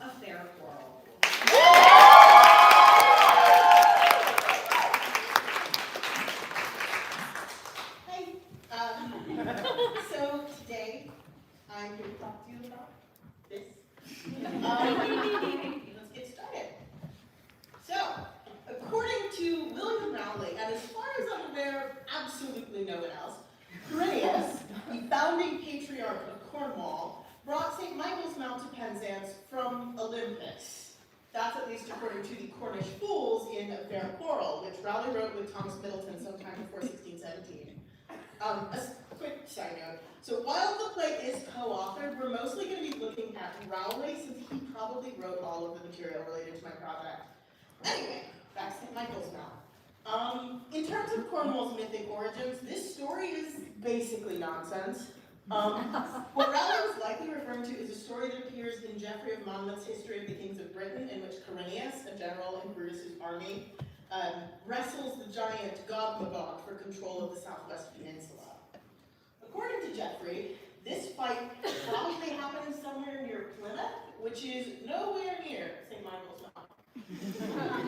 a fair quarrel. Hi. So today, I'm here to talk to you about this. Let's get started. So, according to William Rowley, and as far as I'm aware, absolutely no one else, Quirinius, the founding patriarch of Cornwall, brought St. Michael's Mount to Penzance from Olympus. That's at least according to the Cornish Fools in A Fair Quarrel, which Rowley wrote with Thomas Middleton sometime before 1617. A quick side note. So while the play is co-authored, we're mostly going to be looking at Rowley, since he probably wrote all of the material related to my project. Anyway, back to St. Michael's Mount. In terms of Cornwall's mythic origins, this story is basically nonsense. What Rowley was likely referring to is a story that appears in Geoffrey of Monmouth's History of the Kings of Britain, in which Quirinius, a general in Brutus's army, wrestles the giant Gog-Magog for control of the Southwest Peninsula. According to Geoffrey, this fight probably happened somewhere near Plymouth, which is nowhere near St. Michael's Mount.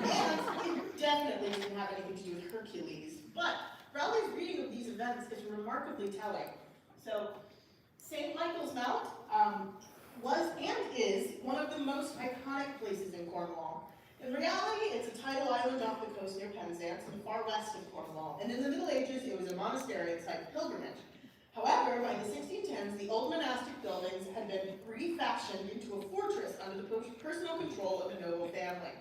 And it definitely didn't have anything to do with Hercules, but Rowley's reading of these events is remarkably telling. So, St. Michael's Mount was and is one of the most iconic places in Cornwall. In reality, it's a tidal island off the coast near Penzance in the far west of Cornwall, and in the Middle Ages it was a monastery and site of pilgrimage. However, by the 1610s, the old monastic buildings had been refashioned into a fortress under the personal control of a noble family.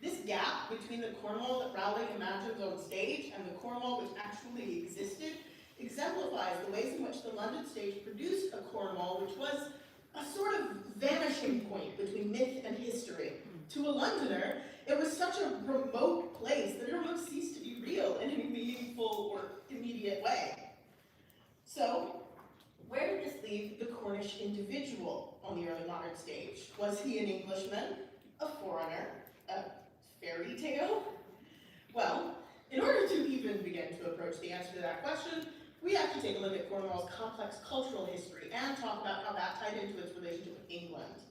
This gap between the Cornwall that Rowley imagines on stage and the Cornwall which actually existed exemplifies the ways in which the London stage produced a Cornwall which was a sort of vanishing point between myth and history. To a Londoner, it was such a remote place that it almost ceased to be real in any meaningful or immediate way. So, where did this leave the Cornish individual on the early modern stage? Was he an Englishman, a foreigner, a fairy tale? Well, in order to even begin to approach the answer to that question, we have to take a look at Cornwall's complex cultural history and talk about how that tied into its relationship with England.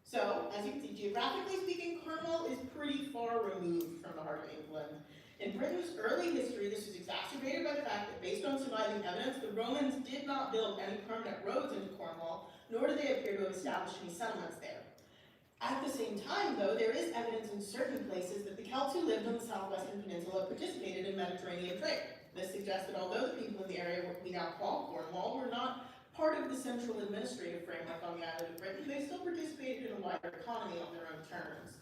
So, as you can see, geographically speaking, Cornwall is pretty far removed from the heart of England. In Britain's early history, this was exacerbated by the fact that, based on surviving evidence, the Romans did not build any permanent roads into Cornwall, nor do they appear to have established any settlements there. At the same time, though, there is evidence in certain places that the Celts who lived on the southwestern peninsula participated in Mediterranean trade. This suggests that although the people in the area we now call Cornwall were not part of the central administrative framework on the island of Britain, they still participated in a wider economy on their own terms.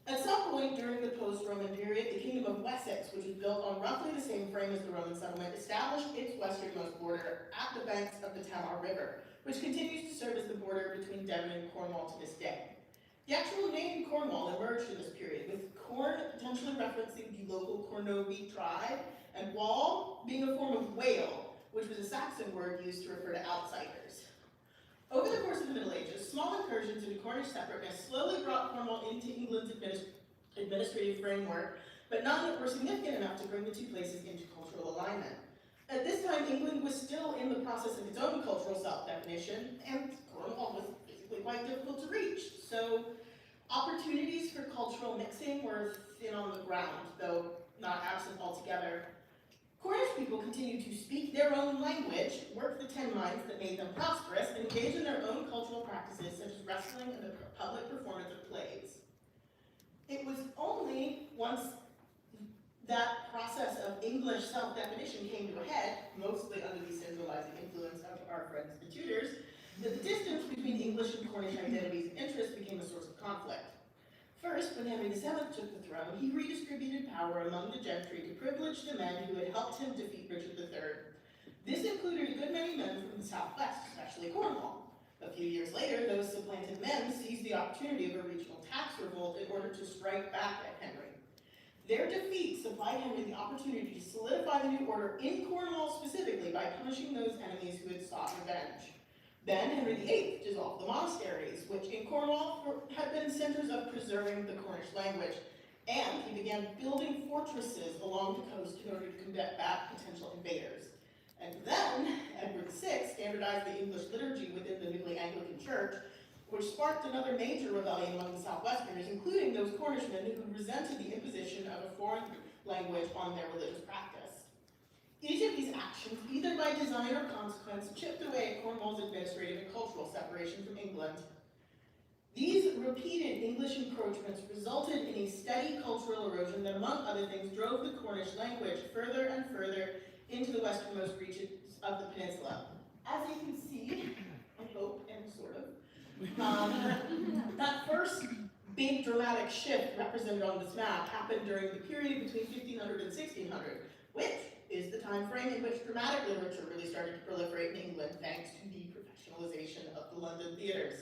At some point during the post-Roman period, the Kingdom of Wessex, which was built on roughly the same frame as the Roman settlement, established its westernmost border at the banks of the Tamar River, which continues to serve as the border between Devon and Cornwall to this day. The actual name Cornwall emerged in this period, with corn potentially referencing the local Cornovi tribe, and wall being a form of whale, which was a Saxon word used to refer to outsiders. Over the course of the Middle Ages, small incursions into Cornish separateness slowly brought Cornwall into England's administrative framework, but none that were significant enough to bring the two places into cultural alignment. At this time, England was still in the process of its own cultural self-definition, and Cornwall was basically quite difficult to reach. So, opportunities for cultural mixing were thin on the ground, though not absent altogether. Cornish people continued to speak their own language, work the 10 mines that made them prosperous, and engage in their own cultural practices such as wrestling and the public performance of plays. It was only once that process of English self-definition came to a head, mostly under the centralizing influence of our friends the Tudors, that the distance between English and Cornish identities and interests became a source of conflict. First, when Henry VII took the throne, he redistributed power among the gentry to privilege the men who had helped him defeat Richard III. This included a good many men from the southwest, especially Cornwall. A few years later, those supplanted men seized the opportunity of a regional tax revolt in order to strike back at Henry. Their defeat supplied Henry the opportunity to solidify the new order in Cornwall specifically by punishing those enemies who had sought revenge. Then Henry VIII dissolved the monasteries, which in Cornwall had been centers of preserving the Cornish language, and he began building fortresses along the coast in order to combat back potential invaders. And then Edward VI standardized the English liturgy within the newly Anglican Church, which sparked another major rebellion among the Southwesterners, including those Cornishmen who resented the imposition of a foreign language on their religious practice. Each of these actions, either by design or consequence, chipped away at Cornwall's administrative and cultural separation from England. These repeated English encroachments resulted in a steady cultural erosion that, among other things, drove the Cornish language further and further into the westernmost reaches of the peninsula. As you can see, I hope, and sort of, that first big dramatic shift represented on this map happened during the period between 1500 and 1600, which is the time frame in which dramatic literature really started to proliferate in England thanks to the professionalization of the London theatres.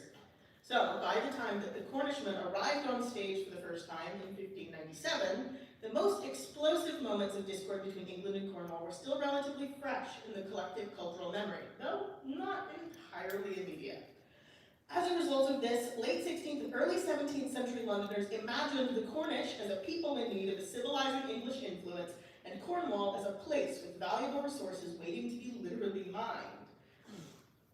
So, by the time that the Cornishmen arrived on stage for the first time in 1597, the most explosive moments of discord between England and Cornwall were still relatively fresh in the collective cultural memory, though not entirely immediate. As a result of this, late 16th and early 17th century Londoners imagined the Cornish as a people in need of a civilizing English influence, and Cornwall as a place with valuable resources waiting to be literally mined.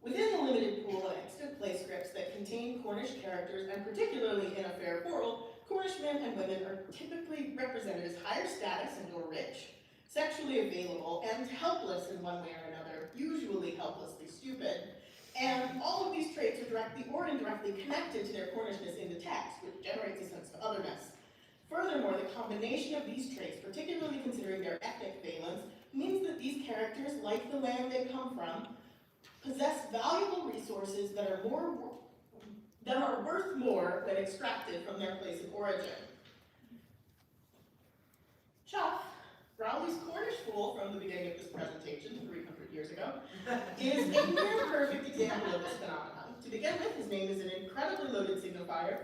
Within the limited pool of extant play scripts that contain Cornish characters, and particularly in A Fair Quarrel, Cornish men and women are typically represented as higher status and or rich, sexually available, and helpless in one way or another, usually helplessly stupid. And all of these traits are directly or indirectly connected to their Cornishness in the text, which generates a sense of otherness. Furthermore, the combination of these traits, particularly considering their ethnic valence, means that these characters, like the land they come from, possess valuable resources that are worth more when extracted from their place of origin. Chuff, Rowley's Cornish fool from the beginning of this presentation, 300 years ago, is a near perfect example of this phenomenon. To begin with, his name is an incredibly loaded signifier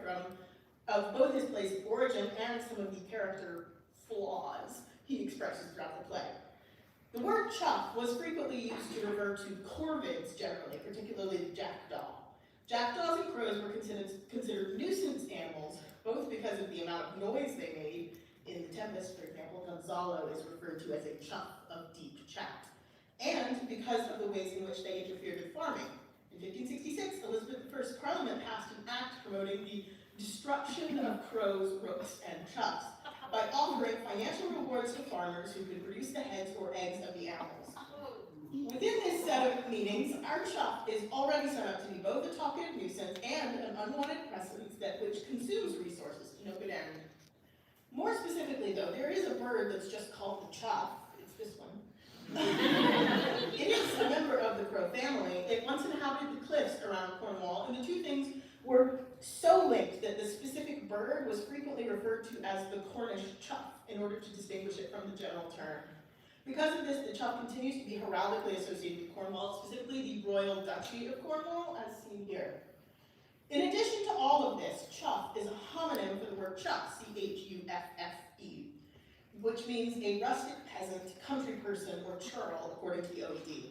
of both his place of origin and some of the character flaws he expresses throughout the play. The word chuff was frequently used to refer to corvids generally, particularly the jackdaw. Jackdaws and crows were considered nuisance animals, both because of the amount of noise they made. In The Tempest, for example, Gonzalo is referred to as a chuff of deep chat, and because of the ways in which they interfered with farming. In 1566, Elizabeth I's Parliament passed an act promoting the destruction of crows, rooks, and chuffs by offering financial rewards to farmers who could produce the heads or eggs of the animals. Within this set of meanings, our chuff is already set up to be both a talkative nuisance and an unwanted presence which consumes resources to no good end. More specifically, though, there is a bird that's just called the chuff. It's this one. It is a member of the crow family. It once inhabited the cliffs around Cornwall, and the two things were so linked that the specific bird was frequently referred to as the Cornish chuff in order to distinguish it from the general term. Because of this, the chuff continues to be heraldically associated with Cornwall, specifically the Royal Duchy of Cornwall, as seen here. In addition to all of this, chuff is a homonym for the word chuff, C-H-U-F-F-E, which means a rustic peasant, country person, or churl, according to the OED.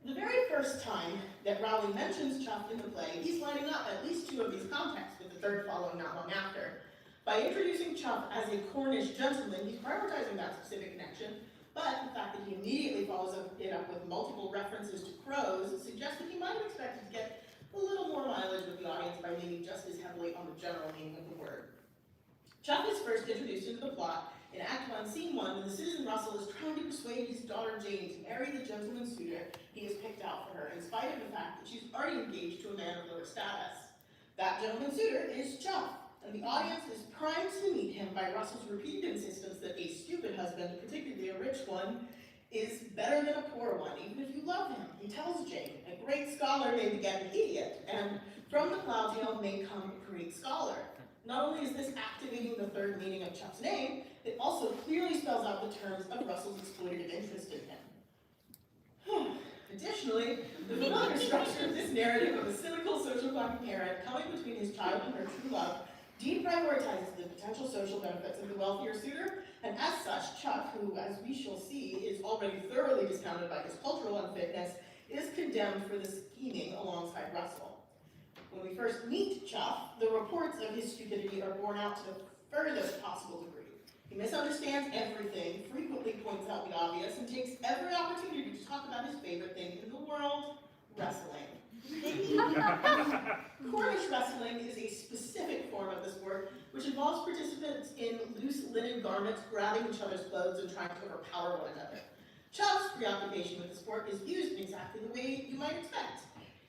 The very first time that Rowley mentions chuff in the play, he's lining up at least two of these contexts, with the third following not long after. By introducing chuff as a Cornish gentleman, he's prioritizing that specific connection, but the fact that he immediately follows it up with multiple references to crows suggests that he might have expected to get a little more mileage with the audience by leaning just as heavily on the general meaning of the word. Chuff is first introduced into the plot in Act 1, Scene 1, when the citizen Russell is trying to persuade his daughter Jane to marry the gentleman suitor he has picked out for her, in spite of the fact that she's already engaged to a man of lower status. That gentleman suitor is Chuff, and the audience is primed to meet him by Russell's repeated insistence that a stupid husband, particularly a rich one, is better than a poor one, even if you love him. He tells Jane, a great scholar may beget an idiot, and from the Cloudtail may come a great scholar. Not only is this activating the third meaning of Chuff's name, it also clearly spells out the terms of Russell's exploitative interest in him. Additionally, the familiar structure of this narrative of a cynical social clocking parent coming between his child and her true love deprioritizes the potential social benefits of the wealthier suitor, and as such, Chuff, who, as we shall see, is already thoroughly discounted by his cultural unfitness, is condemned for the scheming alongside Russell. When we first meet Chuff, the reports of his stupidity are borne out to the furthest possible degree. He misunderstands everything, frequently points out the obvious, and takes every opportunity to talk about his favorite thing in the world, wrestling. Cornish wrestling is a specific form of the sport which involves participants in loose linen garments grabbing each other's clothes and trying to overpower one another. Chuff's preoccupation with the sport is used in exactly the way you might expect.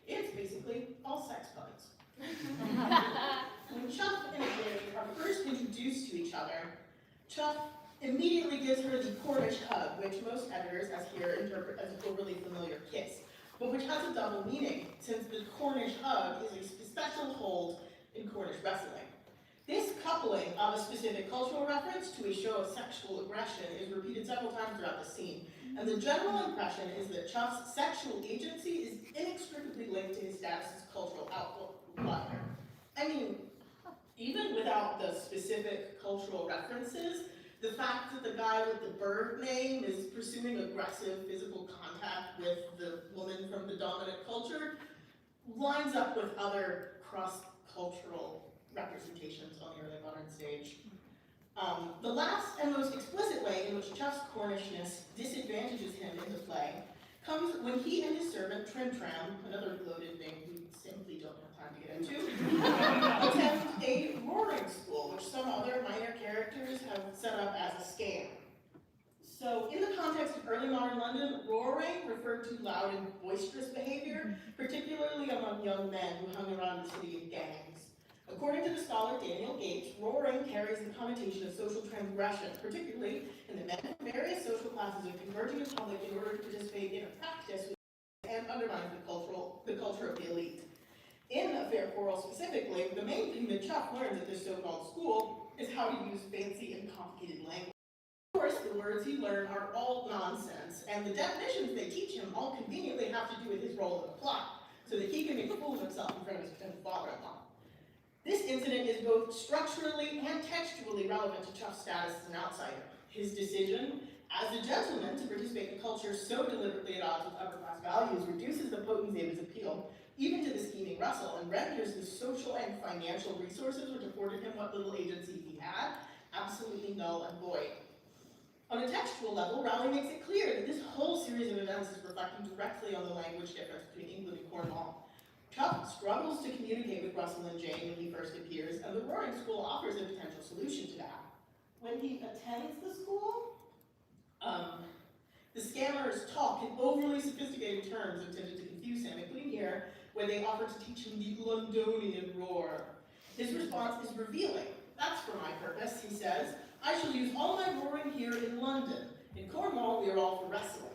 It's basically all sex puns. When Chuff and Jenny are first introduced to each other, Chuff immediately gives her the Cornish hug, which most editors, as here, interpret as an overly familiar kiss, but which has a double meaning, since the Cornish hug is a special hold in Cornish wrestling. This coupling of a specific cultural reference to a show of sexual aggression is repeated several times throughout the scene, and the general impression is that Chuff's sexual agency is inextricably linked to his status as cultural outlier. I mean, even without the specific cultural references, the fact that the guy with the bird name is pursuing aggressive physical contact with the woman from the dominant culture lines up with other cross-cultural representations on the early modern stage. The last and most explicit way in which Chuff's Cornishness disadvantages him in the play comes when he and his servant Trim Tram, another loaded name we simply don't have time to get into, attend a roaring school, which some other minor characters have set up as a scam. So in the context of early modern London, roaring referred to loud and boisterous behavior, particularly among young men who hung around the city in gangs. According to the scholar Daniel Gates, roaring carries the connotation of social transgression, particularly in the men from various social classes are converging in public in order to participate in a practice and undermines the culture of the elite. In A Fair Quarrel specifically, the main thing that Chuff learns at this so-called school is how to use fancy and complicated language. Of course, the words he learned are all nonsense, and the definitions they teach him all conveniently have to do with his role in the plot, so that he can make a fool of himself in front of his potential father-in-law. This incident is both structurally and textually relevant to Chuff's status as an outsider. His decision, as a gentleman, to participate in a culture so deliberately at odds with upper-class values reduces the potency of his appeal, even to the scheming Russell, and renders the social and financial resources which afforded him what little agency he had absolutely null and void. On a textual level, Raleigh makes it clear that this whole series of events is reflecting directly on the language difference between England and Cornwall. Chuff struggles to communicate with Russell and Jane when he first appears, and the roaring school offers a potential solution to that. When he attends the school, the scammers talk in overly sophisticated terms intended to confuse him, including here, where they offer to teach him the Londonian roar. His response is revealing. That's for my purpose, he says. I shall use all my roaring here in London. In Cornwall, we are all for wrestling.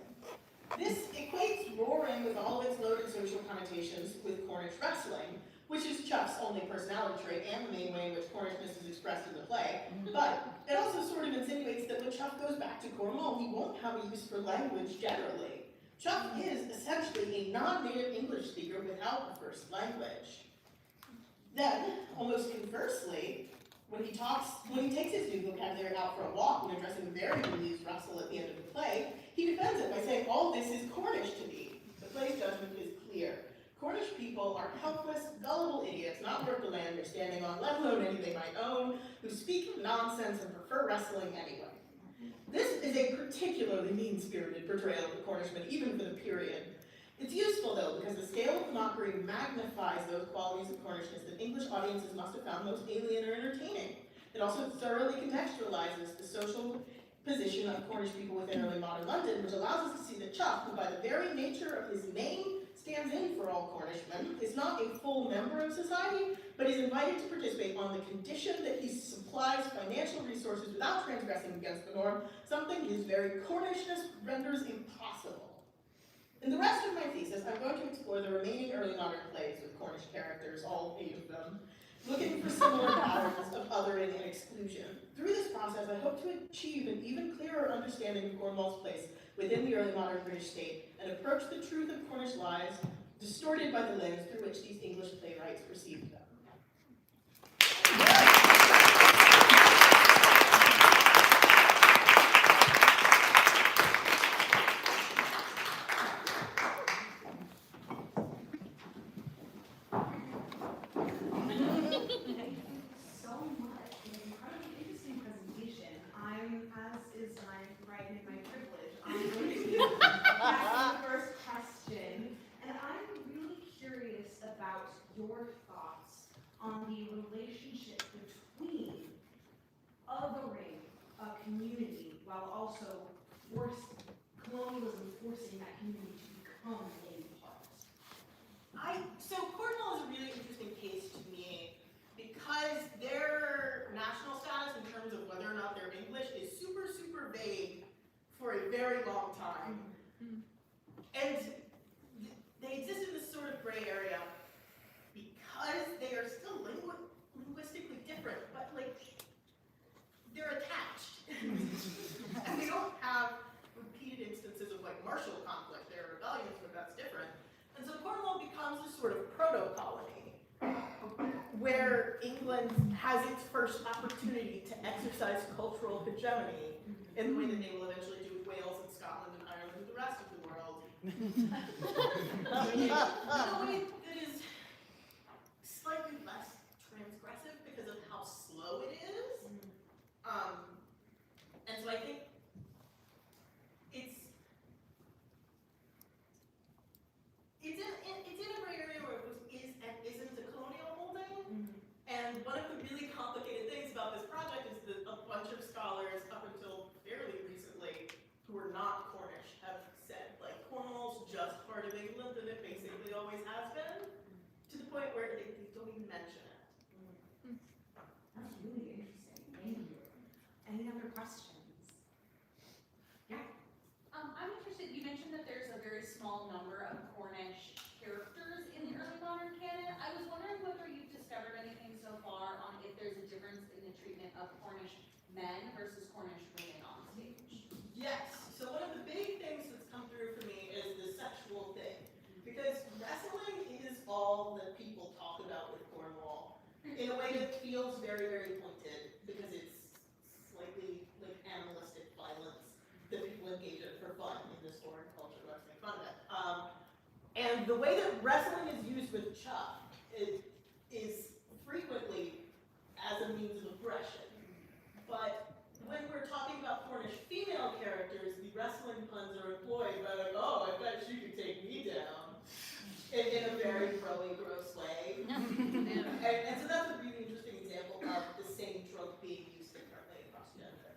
This equates roaring with all of its loaded social connotations with Cornish wrestling, which is Chuff's only personality trait and the main way in which Cornishness is expressed in the play. But it also sort of insinuates that when Chuff goes back to Cornwall, he won't have a use for language generally. Chuff is essentially a non-native English speaker without a first language. Then, almost conversely, when he takes his new vocabulary out for a walk when addressing the very amused Russell at the end of the play, he defends it by saying, all this is Cornish to me. The play's judgment is clear. Cornish people are helpless, gullible idiots, not worth the land they're standing on, let alone any they might own, who speak nonsense and prefer wrestling anyway. This is a particularly mean-spirited portrayal of the Cornishman, even for the period. It's useful, though, because the scale of the mockery magnifies those qualities of Cornishness that English audiences must have found most alien or entertaining. It also thoroughly contextualizes the social position of Cornish people within early modern London, which allows us to see that Chuff, who by the very nature of his name stands in for all Cornishmen, is not a full member of society, but is invited to participate on the condition that he supplies financial resources without transgressing against the norm, something his very Cornishness renders impossible. In the rest of my thesis, I'm going to explore the remaining early modern plays with Cornish characters, all 8 of them, looking for similar patterns of othering and exclusion. Through this process, I hope to achieve an even clearer understanding of Cornwall's place within the early modern British state and approach the truth of Cornish lives distorted by the lens through which these English playwrights perceived them. That's the first question, and I'm really curious on the relationship between othering a community while also colonialism forcing that community to become a part. So Cornwall is a really interesting case to me because their national status in terms of whether or not they're English is super, super vague for a very long time. And they exist in this sort of gray area because they are still linguistically different, but like they're attached. And they don't have repeated instances of like martial conflict. There are rebellions, but that's different. And so Cornwall becomes a sort of proto-colony where England has its first opportunity to exercise cultural hegemony in the way that they will eventually do with Wales and Scotland and Ireland and the rest of the world. In a way that is slightly less transgressive because of how slow it is. And so I think it's in a gray area where it is and isn't a colonial holding. And one of the really complicated things about this project is that a bunch of scholars up until fairly recently who were not Cornish have said, like, Cornwall's just part of England and it basically always has been, to the point where they don't even mention it. That's really interesting. Thank you. Any other questions? Yeah. I'm interested, you mentioned that there's a very small number of Cornish characters in the early modern canon. I was wondering whether you've discovered anything so far on if there's a difference in the treatment of Cornish men versus Cornish women on stage. Yes, so one of the big things that's come through for me is the sexual thing. Because wrestling is all that people talk about with Cornwall in a way that feels very, very pointed because it's slightly like animalistic violence that people engage in for fun in this foreign culture. Let's make fun of it. And the way that wrestling is used with Chuck is frequently as a means of aggression. But when we're talking about Cornish female characters, the wrestling puns are employed by like, oh, I bet she could take me down. In a very pro-y, gross way. And so that's a really interesting example of the same trope being used differently across gender.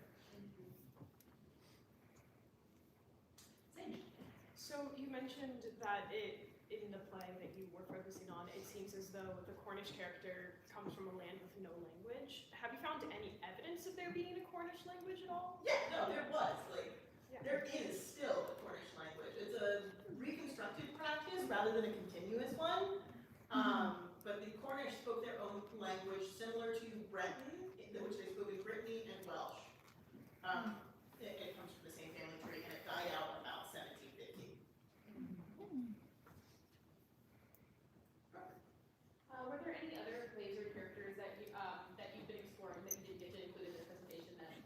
So you mentioned that in the play that you were focusing on, it seems as though the Cornish character comes from a land with no language. Have you found any evidence of there being a Cornish language at all? Yeah, no, there was. There is still a Cornish language. It's a reconstructed practice rather than a continuous one. But the Cornish spoke their own language similar to Breton, which they spoke in Brittany and Welsh. It comes from the same family tree, and it died out about 1750. Were there any other plays or characters that you've been exploring that you didn't get to include in this presentation that you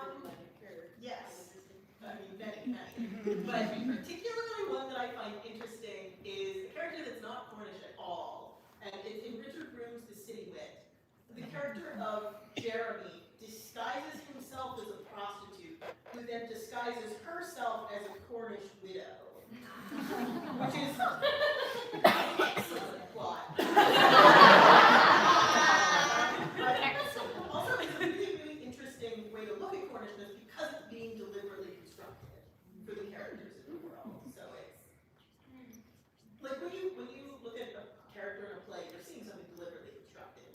really liked or yes. I mean, many. But particularly one that I find interesting is a character that's not Cornish at all. And it's in Richard Broom's The City Wit. The character of Jeremy disguises himself as a prostitute, who then disguises herself as a Cornish widow. Which is an excellent plot. Also, it's a really, really interesting way to look at Cornishness because it's being deliberately constructed for the characters in the world. So it's like when you look at a character in a play, you're seeing something deliberately constructed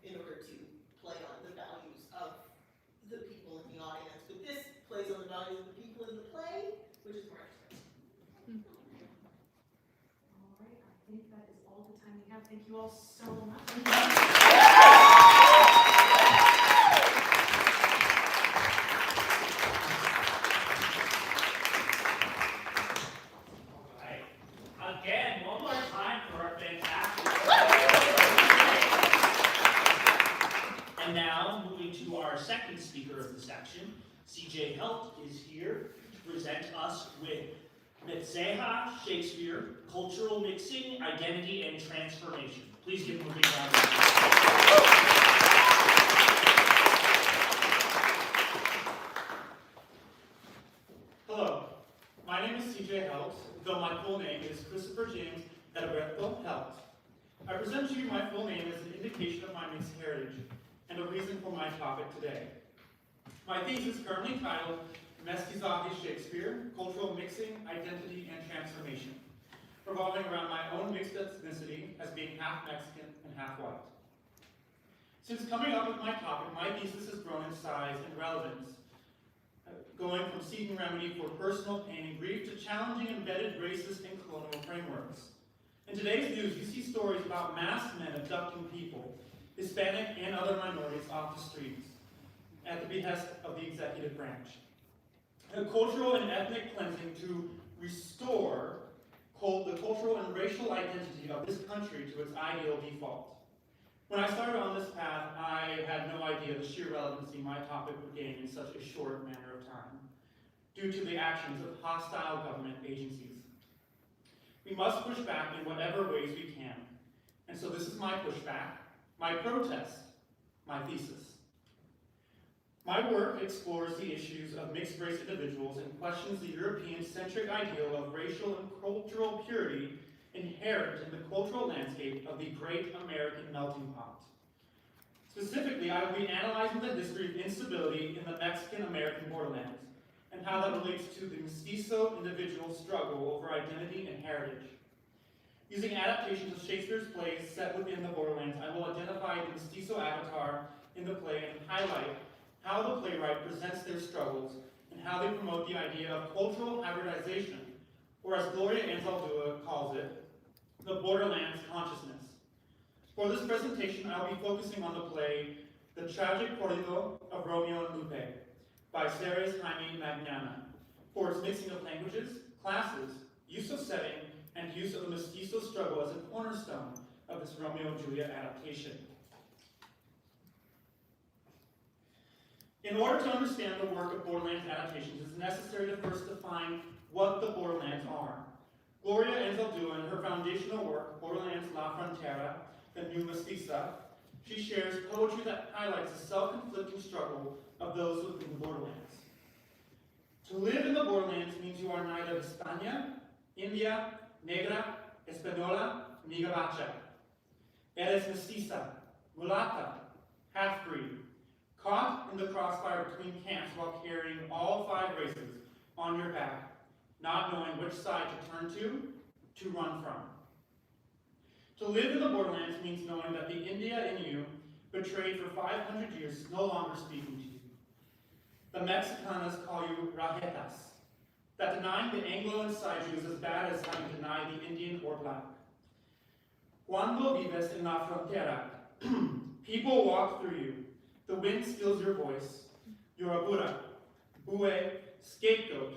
in order to play on the values of the people in the audience. But this plays on the values of the people in the play, which is more interesting. All right, I think that is all the time we have. Thank you all so much. Again, one more time for our fantastic. And now, moving to our second speaker of the section, C.J. Helt is here to present us with Metzeha, Shakespeare, Cultural Mixing, Identity, and Transformation. Please give him a big round of applause. Hello, my name is C.J. Helt, though my full name is Christopher James Edberto Helt. I present to you my full name as an indication heritage, and a reason for my topic today. My thesis, currently titled Mestizaje Shakespeare, Cultural Mixing, Identity, and Transformation, revolving around my own mixed ethnicity as being half Mexican and half white. Since coming up with my topic, my thesis has grown in size and relevance, going from seeking remedy for personal pain and grief to challenging embedded racist and colonial frameworks. In today's news, you see stories about masked men abducting people, Hispanic and other minorities, off the streets at the behest of the executive branch. A cultural and ethnic cleansing to restore the cultural and racial identity of this country to its ideal default. When I started on this path, I had no idea the sheer relevancy my topic would gain in such a short manner of time, due to the actions of hostile government agencies. We must push back in whatever ways we can. And so this is my pushback, my protest, my thesis. My work explores the issues of mixed-race individuals and questions the European-centric ideal of racial and cultural purity inherent in the cultural landscape of the great American melting pot. Specifically, I will be analyzing the history of instability in the Mexican-American borderlands and how that relates to the mestizo individual struggle over identity and heritage. Using adaptations of Shakespeare's plays set within the borderlands, I will identify the mestizo avatar in the play and highlight how the playwright presents their struggles and how they promote the idea of cultural hybridization, or as Gloria Anzaldúa calls it, the borderlands consciousness. For this presentation, I'll be focusing on the play The Tragic Corrido of Romeo and Lupe by Ceres Jaime Magnana, for its mixing of languages, classes, use of setting, and use of the mestizo struggle as a cornerstone of its Romeo and Juliet adaptation. In order to understand the work of Borderlands adaptations, it is necessary to first define what the Borderlands are. Gloria Anzaldúa, in her foundational work, Borderlands La Frontera, the New Mestiza, she shares poetry that highlights the self-conflicting struggle of those within the Borderlands. To live in the Borderlands means you are neither Hispania, India, Negra, Española, ni Gabacha. Eres mestiza, mulata, half-breed, caught in the crossfire between camps while carrying all 5 races on your back, not knowing which side to turn to run from. To live in the borderlands means knowing that the India in you, betrayed for 500 years, is no longer speaking to you. The Mexicanas call you rajetas, that denying the Anglo inside you is as bad as having denied the Indian or black. Cuando vives en la frontera, people walk through you. The wind steals your voice. You're a Buddha, bue, scapegoat,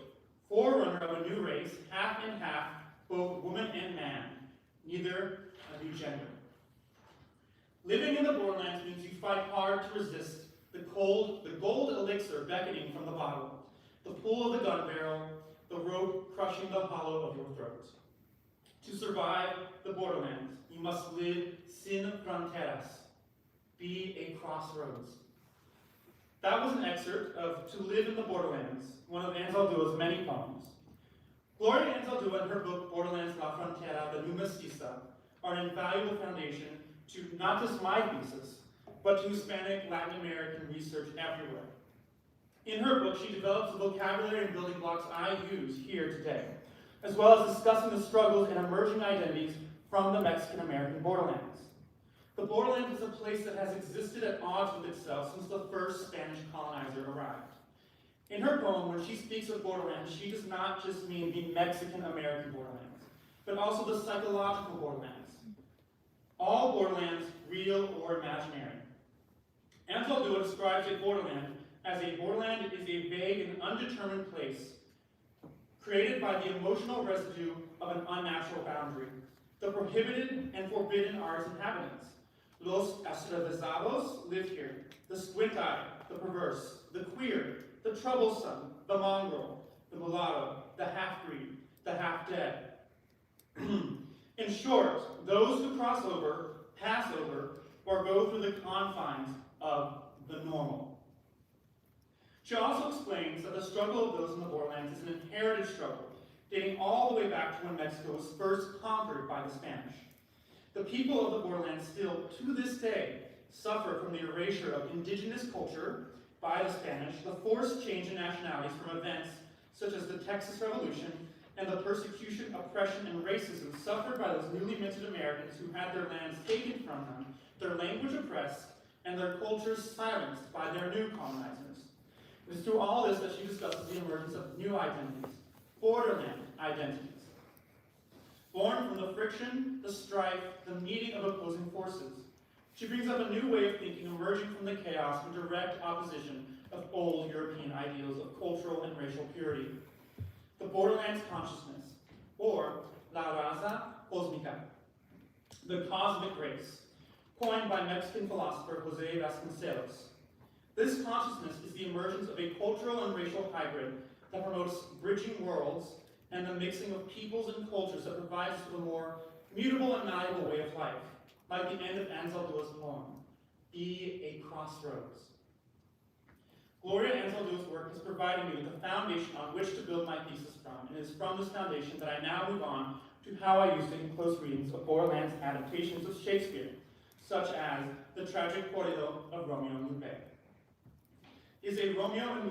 forerunner of a new race, half and half, both woman and man, neither a new gender. Living in the borderlands means you fight hard to resist the gold elixir beckoning from the bottle, the pull of the gun barrel, the rope crushing the hollow of your throat. To survive the borderlands, you must live sin fronteras, be a crossroads. That was an excerpt of To Live in the Borderlands, one of Anzaldúa's many poems. Gloria Anzaldúa and her book Borderlands La Frontera, the New Mestiza, are an invaluable foundation to not just my thesis, but to Hispanic Latin American research everywhere. In her book, she develops the vocabulary and building blocks I use here today, as well as discussing the struggles and emerging identities from the Mexican-American borderlands. The borderland is a place that has existed at odds with itself since the first Spanish colonizer arrived. In her poem, when she speaks of borderlands, she does not just mean the Mexican-American borderlands, but also the psychological borderlands. All borderlands, real or imaginary. Anzaldúa describes a borderland as a borderland is a vague and undetermined place created by the emotional residue of an unnatural boundary. The prohibited and forbidden are its inhabitants. Los esclavizados live here. The squint-eyed, the perverse, the queer, the troublesome, the mongrel, the mulatto, the half-breed, the half-dead. In short, those who cross over, pass over, or go through the confines of the normal. She also explains that the struggle of those in the borderlands is an inherited struggle, dating all the way back to when Mexico was first conquered by the Spanish. The people of the borderlands still, to this day, suffer from the erasure of indigenous culture by the Spanish, the forced change in nationalities from events such as the Texas Revolution, and the persecution, oppression, and racism suffered by those newly minted Americans who had their lands taken from them, their language oppressed, and their cultures silenced by their new colonizers. It is through all this that she discusses the emergence of new identities, borderland identities, born from the friction, the strife, the meeting of opposing forces. She brings up a new way of thinking emerging from the chaos and direct opposition of old European ideals of cultural and racial purity. The borderlands consciousness, or La Raza Cósmica, the cosmic race, coined by Mexican philosopher José Vasconcelos. This consciousness is the emergence of a cultural and racial hybrid that promotes bridging worlds and the mixing of peoples and cultures that provides us with a more mutable and malleable way of life, like the end of Anzaldua's poem, Be a Crossroads. Gloria Anzaldua's work has provided me with the foundation on which to build my thesis from, and it is from this foundation that I now move on to how I use it in close readings of Borderlands adaptations of Shakespeare, such as the tragic corrido of Romeo and Lupe. Is a Romeo and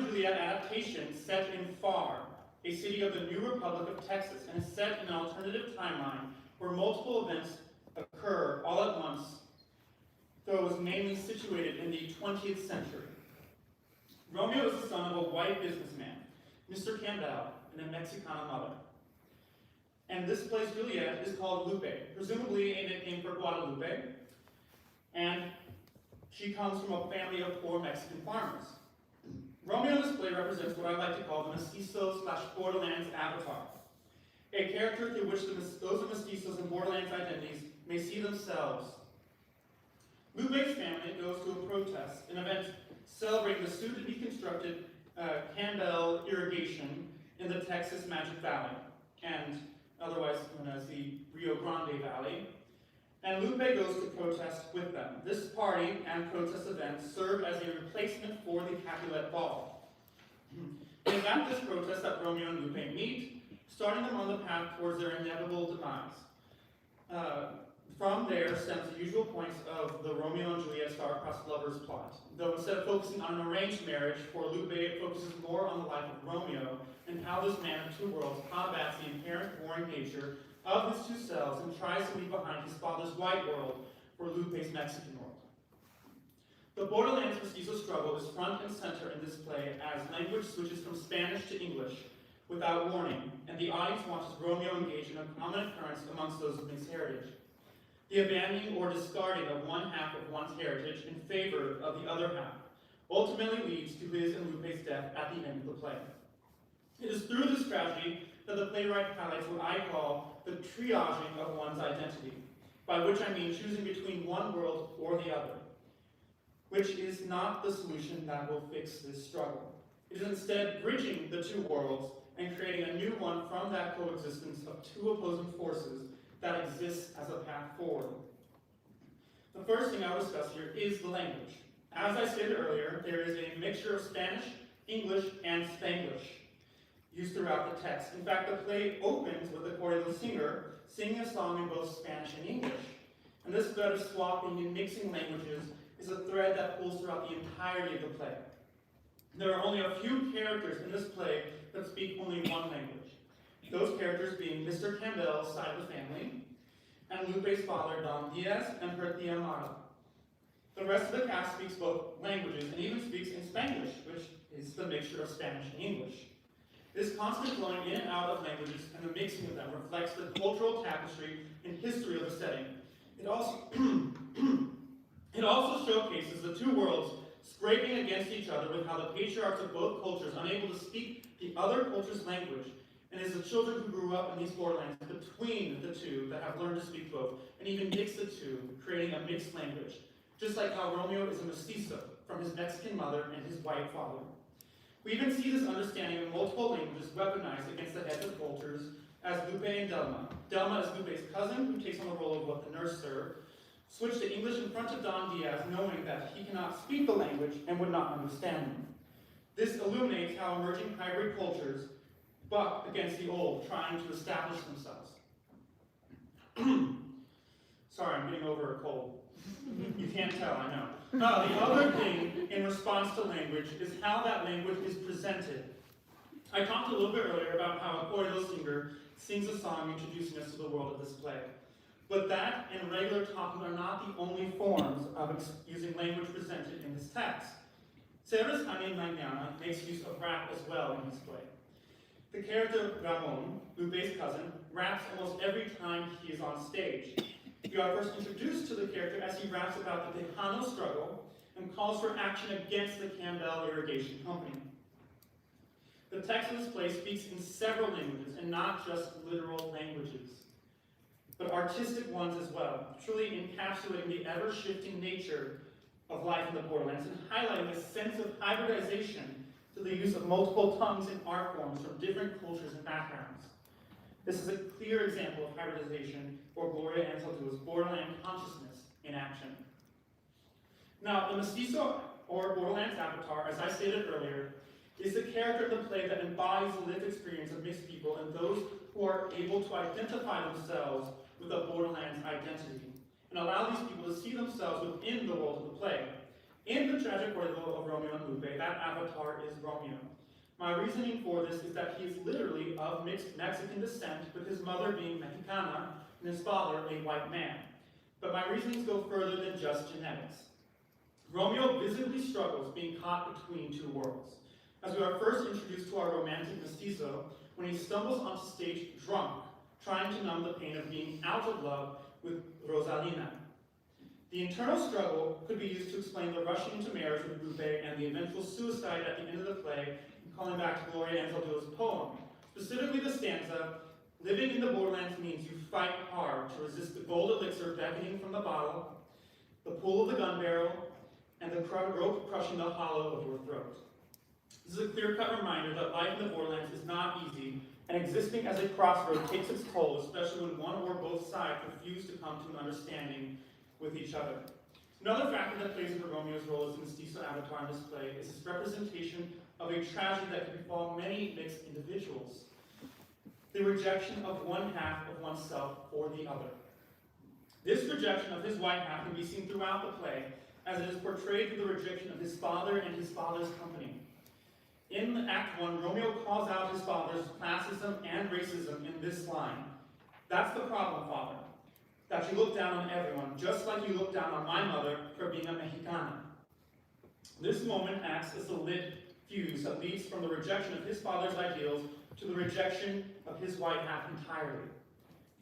Juliet adaptation set in Far, a city of the New Republic of Texas, and is set in an alternative timeline where multiple events occur all at once, though it was mainly situated in the 20th century. Romeo is the son of a white businessman, Mr. Campbell, and a Mexicana mother. And this place, Juliet, is called Lupe, presumably a nickname for Guadalupe, and she comes from a family of poor Mexican farmers. Romeo in this play represents what I like to call the mestizo/borderlands avatar, a character through which those mestizos and borderlands identities may see themselves. Lupe's family goes to a protest, an event celebrating the soon-to-be constructed Campbell irrigation in the Texas Magic Valley, and otherwise known as the Rio Grande Valley. And Lupe goes to protest with them. This party and protest event serve as a replacement for the Capulet Ball. It is at this protest that Romeo and Lupe meet, starting them on the path towards their inevitable demise. From there stems the usual points of the Romeo and Juliet star-crossed lovers plot. Though instead of focusing on an arranged marriage, for Lupe it focuses more on the life of Romeo and how this man of two worlds combats the inherent warring nature of his two selves and tries to leave behind his father's white world for Lupe's Mexican world. The Borderlands mestizo struggle is front and center in this play as language switches from Spanish to English without warning, and the audience watches Romeo engage in a common occurrence amongst those of mixed heritage. The abandoning or discarding of one half of one's heritage in favor of the other half ultimately leads to his and Lupe's death at the end of the play. It is through this tragedy that the playwright highlights what I call the triaging of one's identity, by which I mean choosing between one world or the other, which is not the solution that will fix this struggle. It is instead bridging the two worlds and creating a new one from that coexistence of two opposing forces that exists as a path forward. The first thing I'll discuss here is the language. As I stated earlier, there is a mixture of Spanish, English, and Spanglish used throughout the text. In fact, the play opens with the corrido singer singing a song in both Spanish and English. And this thread of swapping and mixing languages is a thread that pulls throughout the entirety of the play. There are only a few characters in this play that speak only one language. Those characters being Mr. Campbell's side of the family, and Lupe's father, Don Diaz, and her tia Mara. The rest of the cast speaks both languages and even speaks in Spanglish, which is the mixture of Spanish and English. This constant flowing in and out of languages and the mixing of them reflects the cultural tapestry and history of the setting. It also, it also showcases the two worlds scraping against each other with how the patriarchs of both cultures, unable to speak the other culture's language, and it is the children who grew up in these borderlands between the two that have learned to speak both, and even mix the two, creating a mixed language. Just like how Romeo is a mestizo from his Mexican mother and his white father. We even see this understanding of multiple languages weaponized against the heads of cultures as Lupe and Delma. Delma is Lupe's cousin, who takes on the role of what the nurse served, switched to English in front of Don Diaz, knowing that he cannot speak the language and would not understand them. This illuminates how emerging hybrid cultures buck against the old, trying to establish themselves. Sorry, I'm getting over a cold. You can't tell, I know. The other thing in response to language is how that language is presented. I talked a little bit earlier about how a choral singer sings a song introducing us to the world of this play. But that and regular talking are not the only forms of using language presented in this text. Sarah's Ane Mañana makes use of rap as well in his play. The character Ramon, Lupe's cousin, raps almost every time he is on stage. We are first introduced to the character as he raps about the Tejano struggle and calls for action against the Campbell Irrigation Company. The text of this play speaks in several languages, and not just literal languages, but artistic ones as well, truly encapsulating the ever-shifting nature of life in the borderlands and highlighting a sense of hybridization to the use of multiple tongues and art forms from different cultures and backgrounds. This is a clear example of hybridization for Gloria Anzaldúa's borderland consciousness in action. Now, the mestizo or borderlands avatar, as I stated earlier, is the character in the play that embodies the lived experience of mixed people and those who are able to identify themselves with a borderlands identity and allow these people to see themselves within the world of the play. In the tragic ordeal of Romeo and Lupe, that avatar is Romeo. My reasoning for this is that he is literally of mixed Mexican descent, with his mother being Mexicana and his father a white man. But my reasonings go further than just genetics. Romeo visibly struggles being caught between two worlds. As we are first introduced to our romantic mestizo, when he stumbles onto stage drunk, trying to numb the pain of being out of love with Rosalina. The internal struggle could be used to explain the rushing into marriage with Lupe and the eventual suicide at the end of the play, calling back to Gloria Anzaldúa's poem. Specifically the stanza, living in the borderlands means you fight hard to resist the gold elixir beckoning from the bottle, the pull of the gun barrel, and the rope crushing the hollow of your throat. This is a clear-cut reminder that life in the borderlands is not easy, and existing as a crossroad takes its toll, especially when one or both sides refuse to come to an understanding with each other. Another factor that plays into Romeo's role as the mestizo avatar in this play is his representation of a tragedy that can befall many mixed individuals. The rejection of one half of oneself for the other. This rejection of his white half can be seen throughout the play, as it is portrayed through the rejection of his father and his father's company. In Act 1, Romeo calls out his father's classism and racism in this line. That's the problem, Father, that you look down on everyone, just like you look down on my mother for being a Mexicana. This moment acts as the lit fuse that leads from the rejection of his father's ideals to the rejection of his white half entirely.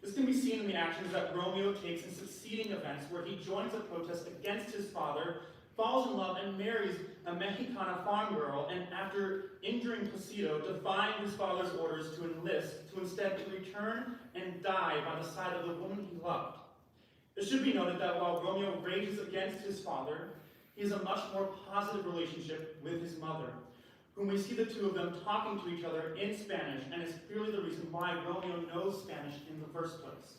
This can be seen in the actions that Romeo takes in succeeding events where he joins a protest against his father, falls in love, and marries a Mexicana farm girl, and after injuring Placido, defying his father's orders to enlist, to instead to return and die by the side of the woman he loved. It should be noted that while Romeo rages against his father, he has a much more positive relationship with his mother, whom we see the two of them talking to each other in Spanish, and is clearly the reason why Romeo knows Spanish in the first place.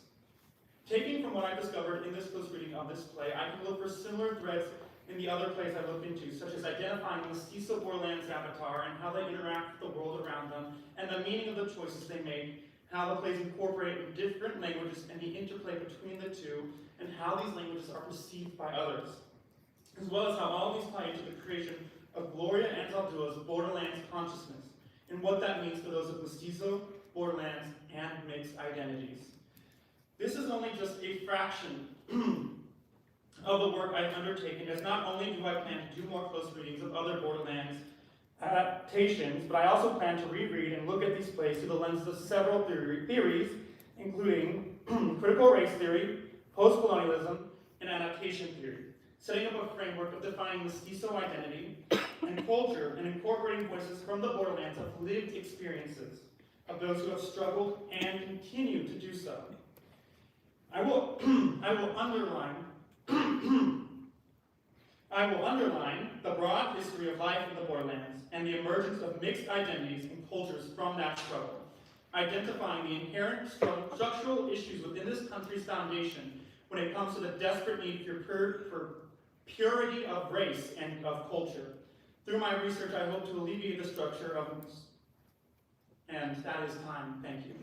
Taking from what I discovered in this close reading of this play, I can look for similar threads in the other plays I looked into, such as identifying the mestizo borderlands avatar and how they interact with the world around them, and the meaning of the choices they make, how the plays incorporate in different languages and the interplay between the two, and how these languages are perceived by others, as well as how all these tie into the creation of Gloria Anzaldúa's borderlands consciousness, and what that means for those of mestizo, borderlands, and mixed identities. This is only just a fraction of the work I've undertaken, as not only do I plan to do more close readings of other borderlands adaptations, but I also plan to reread and look at these plays through the lenses of several theories, including critical race theory, post-colonialism, and adaptation theory, setting up a framework of defining mestizo identity and culture and incorporating voices from the borderlands of lived experiences of those who have struggled and continue to do so. I will underline the broad history of life in the borderlands and the emergence of mixed identities and cultures from that struggle, identifying the inherent structural issues within this country's foundation when it comes to the desperate need for purity of race and of culture. Through my research, I hope to alleviate the structure of And that is time. Thank you.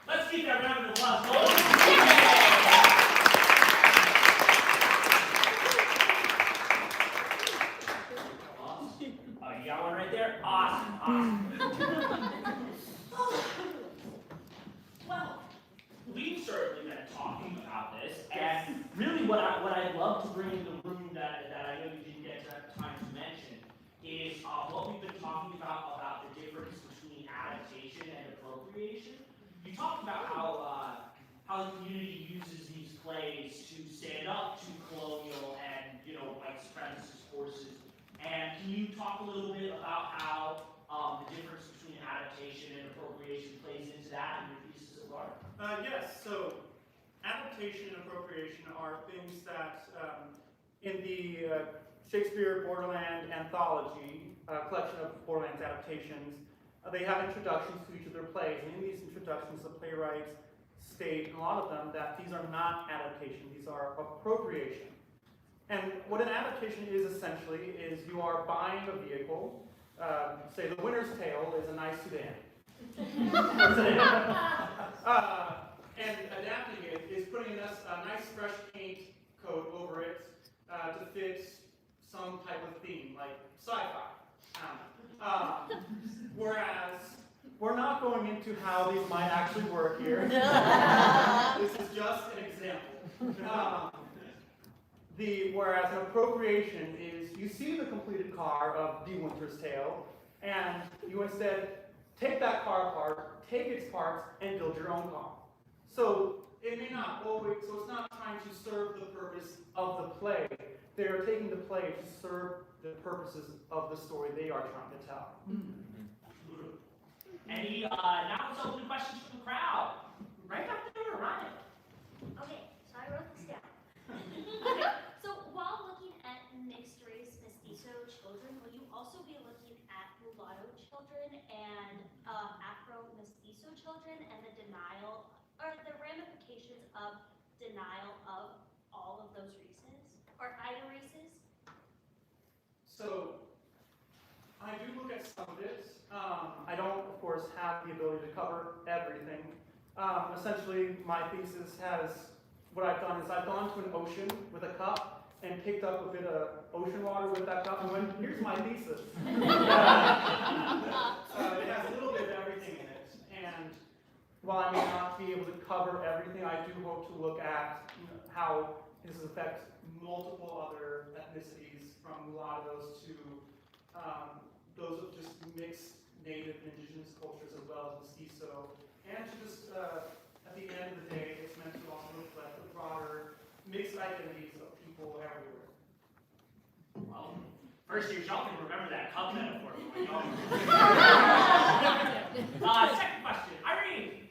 Let's give that round of applause. Awesome. Oh, you got one right there? Awesome. Well, we've certainly been talking about this, and really what I'd love to bring in the room that I know you didn't get time to mention is what we've been talking about the difference between adaptation and appropriation. You talked about how the community uses these plays to stand up to colonial and white supremacist forces. And can you talk a little bit about how the difference between adaptation and appropriation plays into that in your thesis at Lora? Yes, so adaptation and appropriation are things that in the Shakespeare Borderland anthology, collection of Borderlands adaptations, they have introductions to each of their plays, and in these introductions the playwrights state, in a lot of them, that these are not adaptation, these are appropriation. And what an adaptation is essentially is you are buying a vehicle, say The Winter's Tale is a nice sedan. And adapting it is putting a nice fresh paint coat over it to fit some type of theme, like sci-fi. Whereas, we're not going into how these might actually work here. This is just an example. Whereas an appropriation is, you see the completed car of The Winter's Tale, and you instead take that car apart, take its parts, and build your own car. So it may not always, so it's not trying to serve the purpose of the play. They are taking the play to serve the purposes of the story they are trying to tell. Any, now let's open questions from the crowd. Right back there, Ryan. Okay, so I wrote this down. Okay, so while looking at mixed race mestizo children, will you also be looking at mulatto children and Afro mestizo children and the denial, or the ramifications of denial of all of those races, or either races? So, I do look at some of it. I don't, of course, have the ability to cover everything. Essentially, my thesis has, what I've done is I've gone to an ocean with a cup and picked up a bit of ocean water with that cup and went, here's my thesis. It has a little bit of everything in it. And while I may not be able to cover everything, I do hope to look at how this affects multiple other ethnicities, from mulattoes to those of just mixed native indigenous cultures as well as mestizo. And to just, at the end of the day, it's meant to also reflect the broader mixed identities of people everywhere. Well, first years, y'all can remember that cup metaphor. Second question, Irene.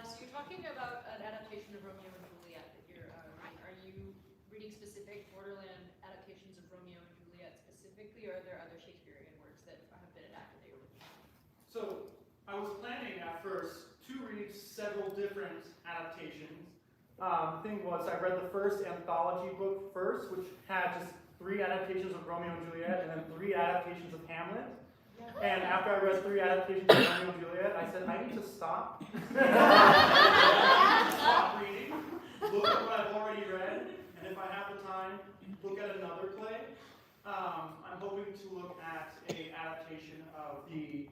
So you're talking about an adaptation of Romeo and Juliet that you're reading. Are you reading specific Borderland adaptations of Romeo and Juliet specifically, or are there other Shakespearean works that have been adapted that you're looking at? So, I was planning at first to read several different adaptations. The thing was, I read the first anthology book first, which had just 3 adaptations of Romeo and Juliet, and then 3 adaptations of Hamlet. And after I read 3 adaptations of Romeo and Juliet, I said, I need to stop. Stop reading, look at what I've already read, and if I have the time, look at another play. I'm hoping to look at an adaptation of the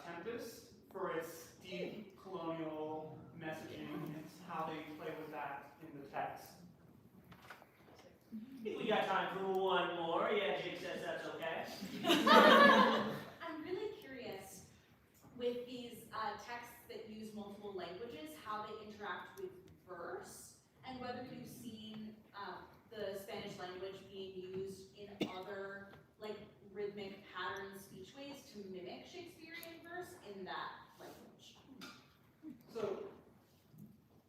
Tempest for its deep colonial messaging and how they play with that in the text. I think we got time for one more. Yeah, Jake says that's okay. I'm really curious with these texts that use multiple languages, how they interact with verse, and whether you've seen the Spanish language being used in other rhythmic pattern speechways to mimic Shakespearean verse in that language. So,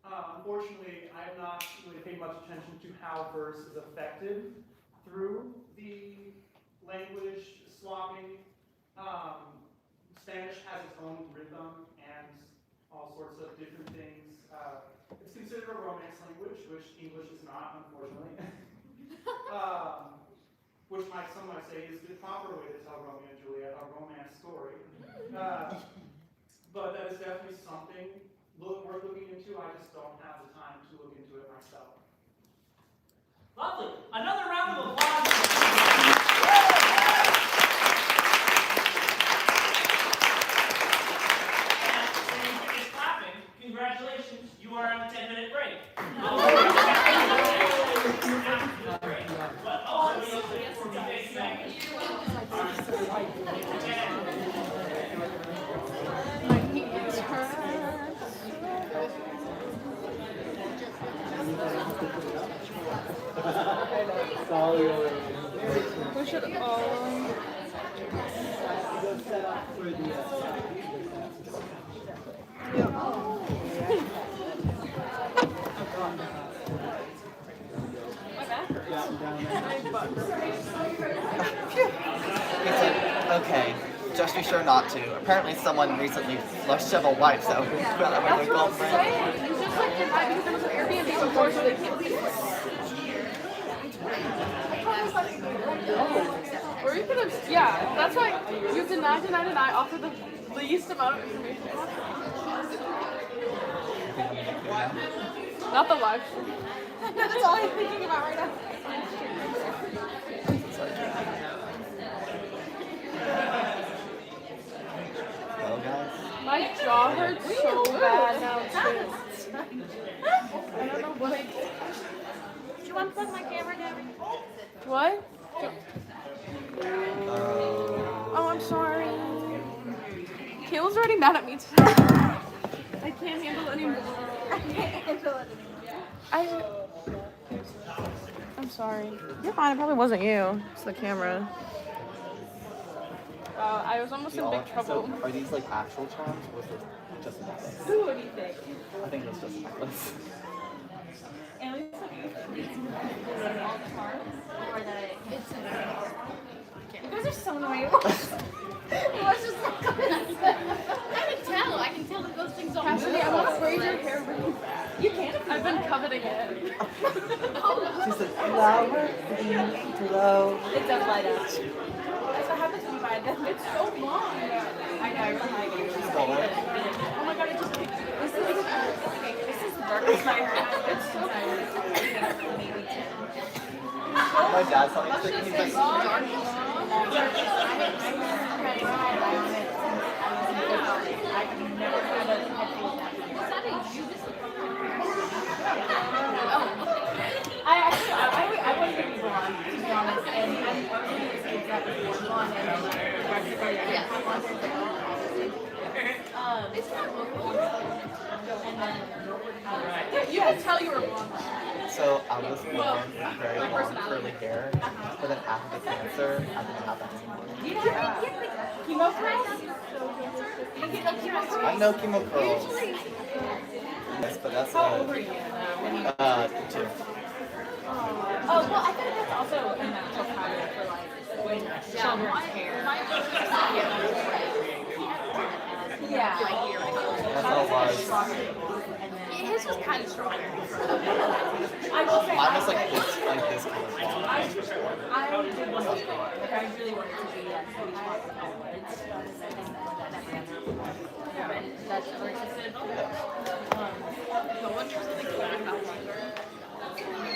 unfortunately, I have not really paid much attention to how verse is affected through the language swapping. Spanish has its own rhythm and all sorts of different things. It's considered a Romance language, which English is not, unfortunately. which some might say is the proper way to tell Romeo and Juliet, a romance story. But that is definitely something worth looking into. I just don't have the time to look into it myself. Lovely. Another round of applause. And when you finish clapping, congratulations, you are on a 10-minute break. But also, we also get for big things. We should all. Okay, just be sure not to. Apparently someone recently flushed several wipes out with their girlfriend. You just like did that because there was an Airbnb before, so they can't leave. Or you could have, yeah, that's why you deny and I offer the least amount of information. Not the live stream. That's all I'm thinking about right now. Well, guys. My jaw hurts so bad now too. I don't know what I did. Do you want to plug my camera down? What? Oh, I'm sorry. Kayla's already mad at me today. I can't handle it anymore. I can't handle it anymore. I'm sorry. You're fine. It probably wasn't you. It's the camera. I was almost in big trouble. So, are these like actual charms or is it just a necklace? What do you think? I think it's just a necklace. You guys are so annoying. Let's just I can tell that those things don't Cassidy, I want to braid your hair really bad. You can if you I've been coveting it. She said, flower, glow. It does light up. That's what happens when you buy them. It's so long. I know. Oh my god, it just this is the darkest my hair has. It's so My dad's telling me he's like, I've never heard of headphones. Is that a you? I wasn't going to be blonde, to be honest, and I'm arguing with kids that was blonde and the rest of it. Yeah. It's not local. And then, You can tell you were blonde. so I was born with very long curly hair, but then after the cancer, I didn't have that anymore. you don't get the chemo curls? You get the chemo curls? I know chemo curls. Usually. Yes, but that's How old are you now? 2. Oh, well, I think that's also a natural pattern for like children's hair. Yeah. That's how it was. His was kind of stronger. I will say, Mine was like this kind of long. I did want to be, like, I really wanted to be a sweet spot with my words. That's never existed. No one trusts the cat about longer.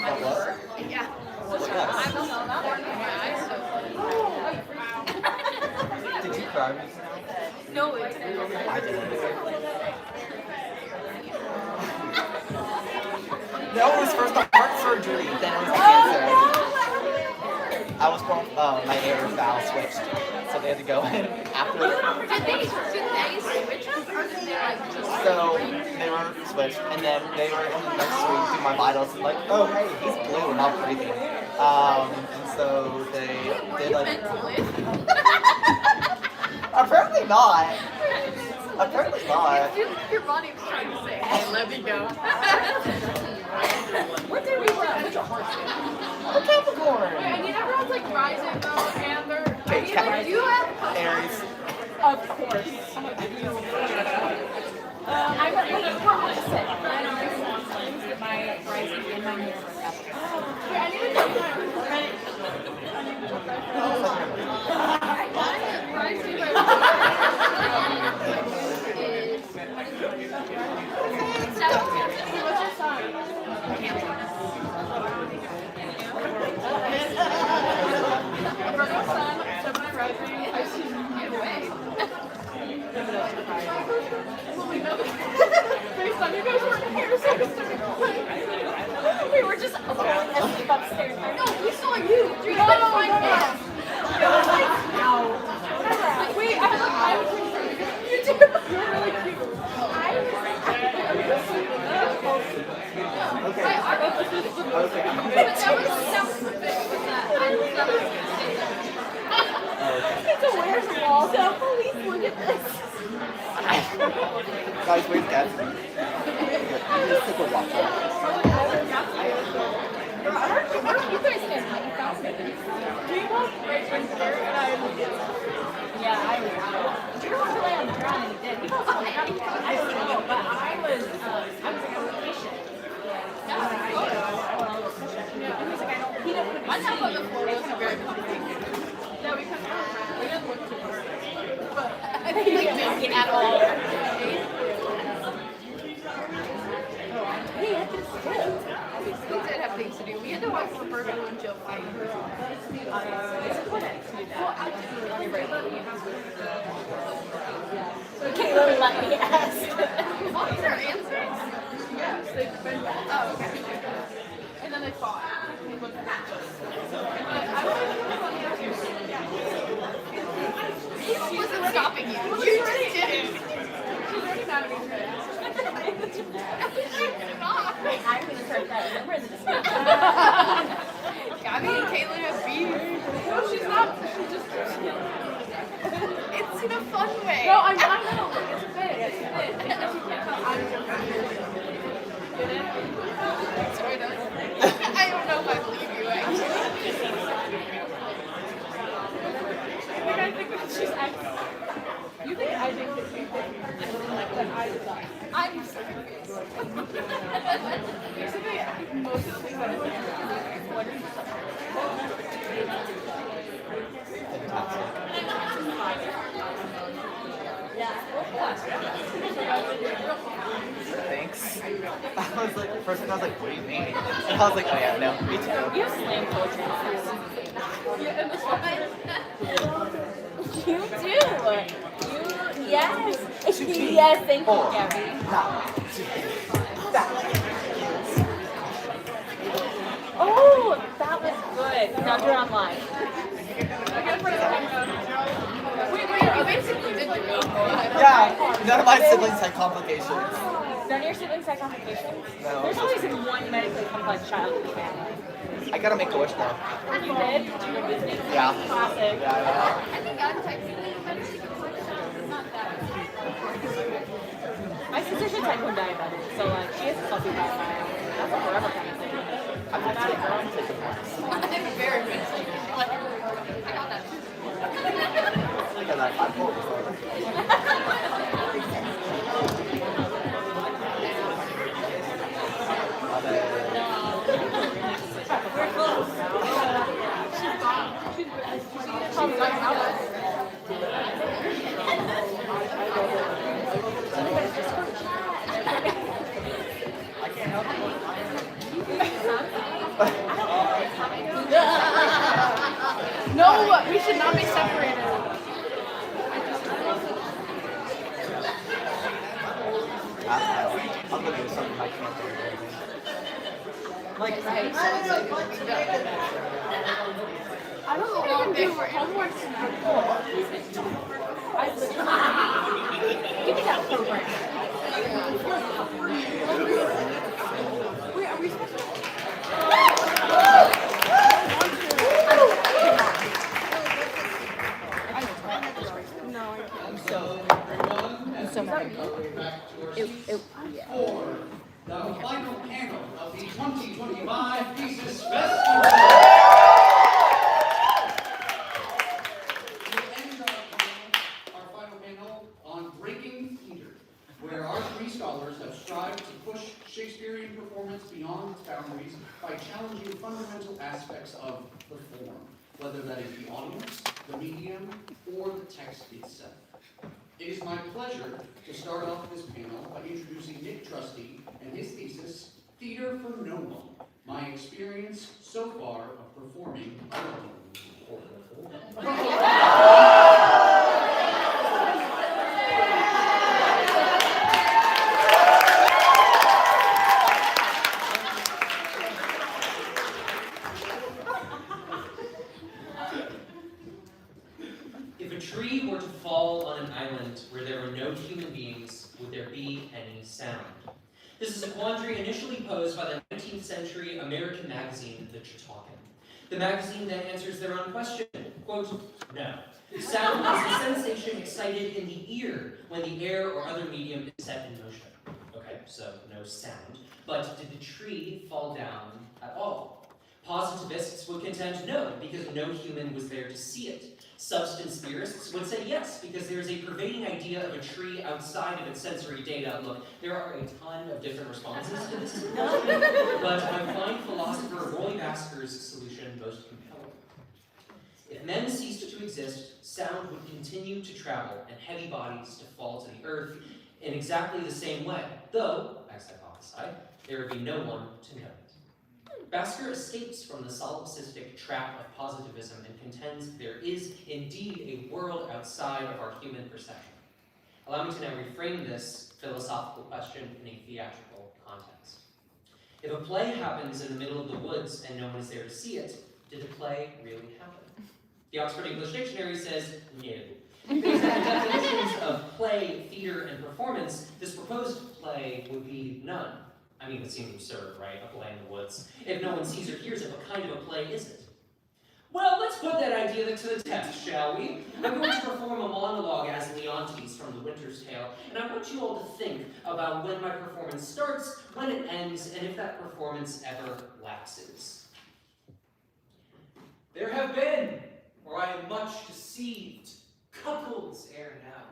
What? Yeah. What? I'm also born with my eyes so funny. Did you cry recently? No, it's I didn't. No, it was first the heart surgery, then it was the cancer. I was born, my air valve switched, so they had to go in after. Did they switch us or did they like just So they were switched, and then they were in the next week do my vitals, and like, oh hey, he's blue and not breathing. And so they did like. Apparently not. Apparently not. I feel like your body was trying to say, hey, let me go. What did we run? I'm a Capricorn. Wait, I need everyone's like rising though, and they're, I Okay, need like, do you have Aries. Of course. I'm a opposite. I'm a my rising and my moon are Capricorn. Wait, I need to know surprised for you. I've seen you get away. Based on you guys weren't here, so we were just asleep upstairs. No, we saw you. You couldn't find us. Wait, I was pretty sure you did. You're really cute. Okay. I wrote this. Okay. But that was perfect with that. It's a where's the wall? So please look at this. Guys, where's Gatsby? You just took a walk. Where you guys stand? You found me. We walked right in there and I was yeah, I was out. You were on the way on the ground and you did. I don't know, but I was on vacation. Yeah. He didn't put my top on the floor. It was very complicated. No, because we didn't look too hard. But I think he didn't make it at all. Hey, I just did. We did have things to do. We had to watch Roberto and Jill fight. Caitlin let me ask. What was their answers? Yes, they've been back. Oh, okay. And then they fought. They looked at us. He wasn't stopping you. You just didn't. She's already mad at me. I was hurt that. Remember this? Gabby and Caitlin have beef. No, she's not. She just keeps yelling. It's in a fun way. No, I know. It's a bit. It's a bit. If you can't tell, I'm joking. Get it? Sort of. I don't know if I believe you, actually. I think she's acting. You think I think that you think that I design? I'm so confused. Basically, most of the things that I think what is Thanks. I was like, first thing I was like, what do you mean? And I was like, oh yeah, no, me too. you have slam poetry? You do. Yes. Yes, thank you, Gabby. Oh, that was good. Now you're online. Wait, you basically did your own. Yeah, none of my siblings had complications. None of your siblings had complications? No. There's always one medically complex child in the family. I gotta make a wish though. You did? Did you go Disney? Yeah. Classic. Yeah. I think I'm technically medically complex child. Not that. My sister's a type 1 diabetic, so like she has a selfie diabetic. That's a forever kind of thing. I'm gonna take a pass. I'm very good. I got that. Because I'm cool before. No, we should not be separated. I'm gonna do something I can't do. Like, right. I don't know what to do for homework tonight. Give me that program. Wait, are we supposed to? No, I can't. I'm so mad. For the final panel of the 2025 Thesis Festival. We end our final panel on breaking theater, where our three scholars have strived to push Shakespearean performance beyond its boundaries by challenging fundamental aspects of the form, whether that is the audience, the medium, or the text itself. It is my pleasure to start off this panel by introducing Nick Trusty and his thesis, Theater for No One, my experience so far of performing alone. world where there were no human beings, would there be any sound? This is a quandary initially posed by the 19th century American magazine, The Chautauquan. The magazine then answers their own question, quote, no. Sound is the sensation excited in the ear when the air or other medium is set in motion. Okay, so no sound. But did the tree fall down at all? Positivists would contend no, because no human was there to see it. Substance theorists would say yes, because there is a pervading idea of a tree outside of its sensory data. Look, there are a ton of different responses to this question, but I find philosopher Roy Basker's solution most compelling. If men ceased to exist, sound would continue to travel and heavy bodies to fall to the earth in exactly the same way, though, as hypothesized, there would be no one to know it. Basker escapes from the solipsistic trap of positivism and contends there is indeed a world outside of our human perception. Allow me to now reframe this philosophical question in a theatrical context. If a play happens in the middle of the woods and no one is there to see it, did the play really happen? The Oxford English Dictionary says no. Based on the definitions of play, theater, and performance, this proposed play would be none. I mean, it seems absurd, right? A play in the woods. If no one sees or hears it, what kind of a play is it? Well, let's put that idea to the test, shall we? I'm going to perform a monologue as Leontes from The Winter's Tale, and I want you all to think about when my performance starts, when it ends, and if that performance ever lapses. There have been, or I am much deceived, couples ere now.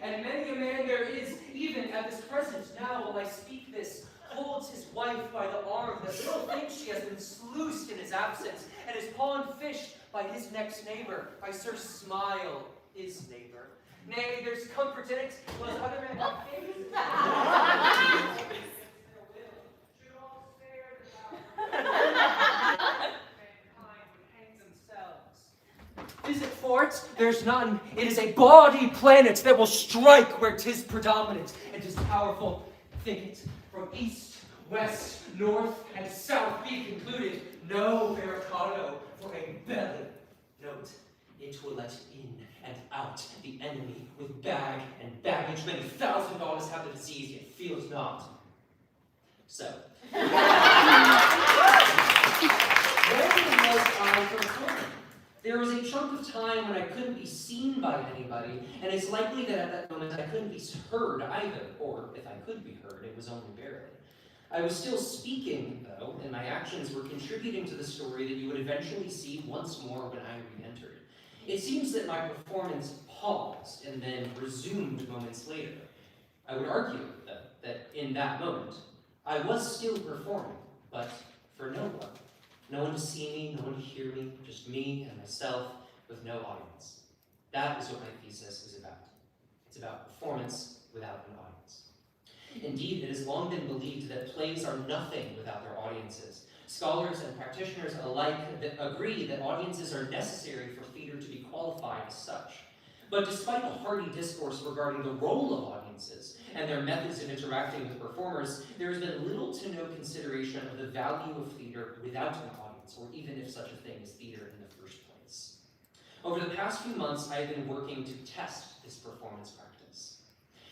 And many a man there is, even at this present now while I speak this, holds his wife by the arm that little thinks she has been sluiced in his absence, and is pawned fish by his next neighbor, by Sir Smile, his neighbor. Nay, there's comfort in it, while as other men have faith. Should all stare mankind would hang themselves. Is it fort? There's none. It is a bawdy planet that will strike where 'tis predominant, and 'tis powerful. Think it. From east, west, north, and south be concluded, no barricado for a belly. Note, it will let in and out the enemy with bag and baggage. Many thousand daughters have the disease, yet feels not. So, when was I performing? There was a chunk of time when I couldn't be seen by anybody, and it's likely that at that moment I couldn't be heard either, or if I could be heard, it was only barely. I was still speaking, though, and my actions were contributing to the story that you would eventually see once more when I re-entered. It seems that my performance paused and then resumed moments later. I would argue, though, that in that moment, I was still performing, but for no one. No one to see me, no one to hear me, just me and myself with no audience. That is what my thesis is about. It's about performance without an audience. Indeed, it has long been believed that plays are nothing without their audiences. Scholars and practitioners alike agree that audiences are necessary for theater to be qualified as such. But despite the hearty discourse regarding the role of audiences and their methods of interacting with performers, there has been little to no consideration of the value of theater without an audience, or even if such a thing is theater in the first place. Over the past few months, I have been working to test this performance practice.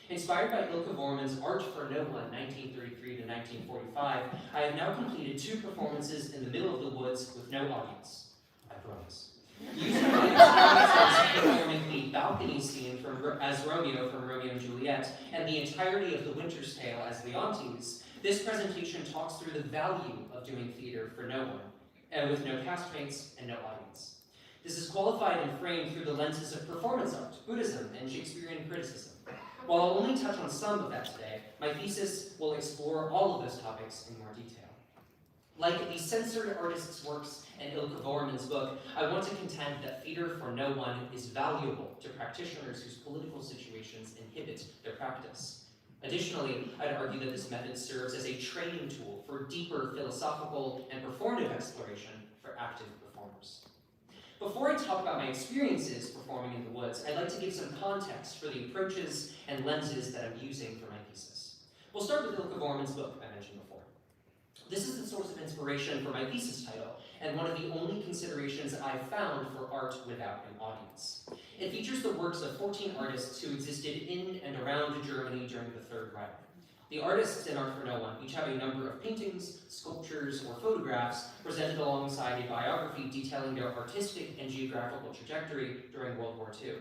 Inspired by Ilka Vorman's Art for No One, 1933 to 1945, I have now completed 2 performances in the middle of the woods with no audience. I promise. Using my experience performing the balcony scene as Romeo from Romeo and Juliet, and the entirety of The Winter's Tale as Leontes, this presentation talks through the value of doing theater for no one, and with no castmates and no audience. This is qualified and framed through the lenses of performance art, Buddhism, and Shakespearean criticism. While I'll only touch on some of that today, my thesis will explore all of those topics in more detail. Like the censored artist's works and Ilka Vorman's book, I want to contend that theater for no one is valuable to practitioners whose political situations inhibit their practice. Additionally, I'd argue that this method serves as a training tool for deeper philosophical and performative exploration for active performers. Before I talk about my experiences performing in the woods, I'd like to give some context for the approaches and lenses that I'm using for my thesis. We'll start with Ilka Vorman's book I mentioned before. This is the source of inspiration for my thesis title, and one of the only considerations I've found for art without an audience. It features the works of 14 artists who existed in and around Germany during the Third Reich. The artists in Art for No One each have a number of paintings, sculptures, or photographs presented alongside a biography detailing their artistic and geographical trajectory during World War II.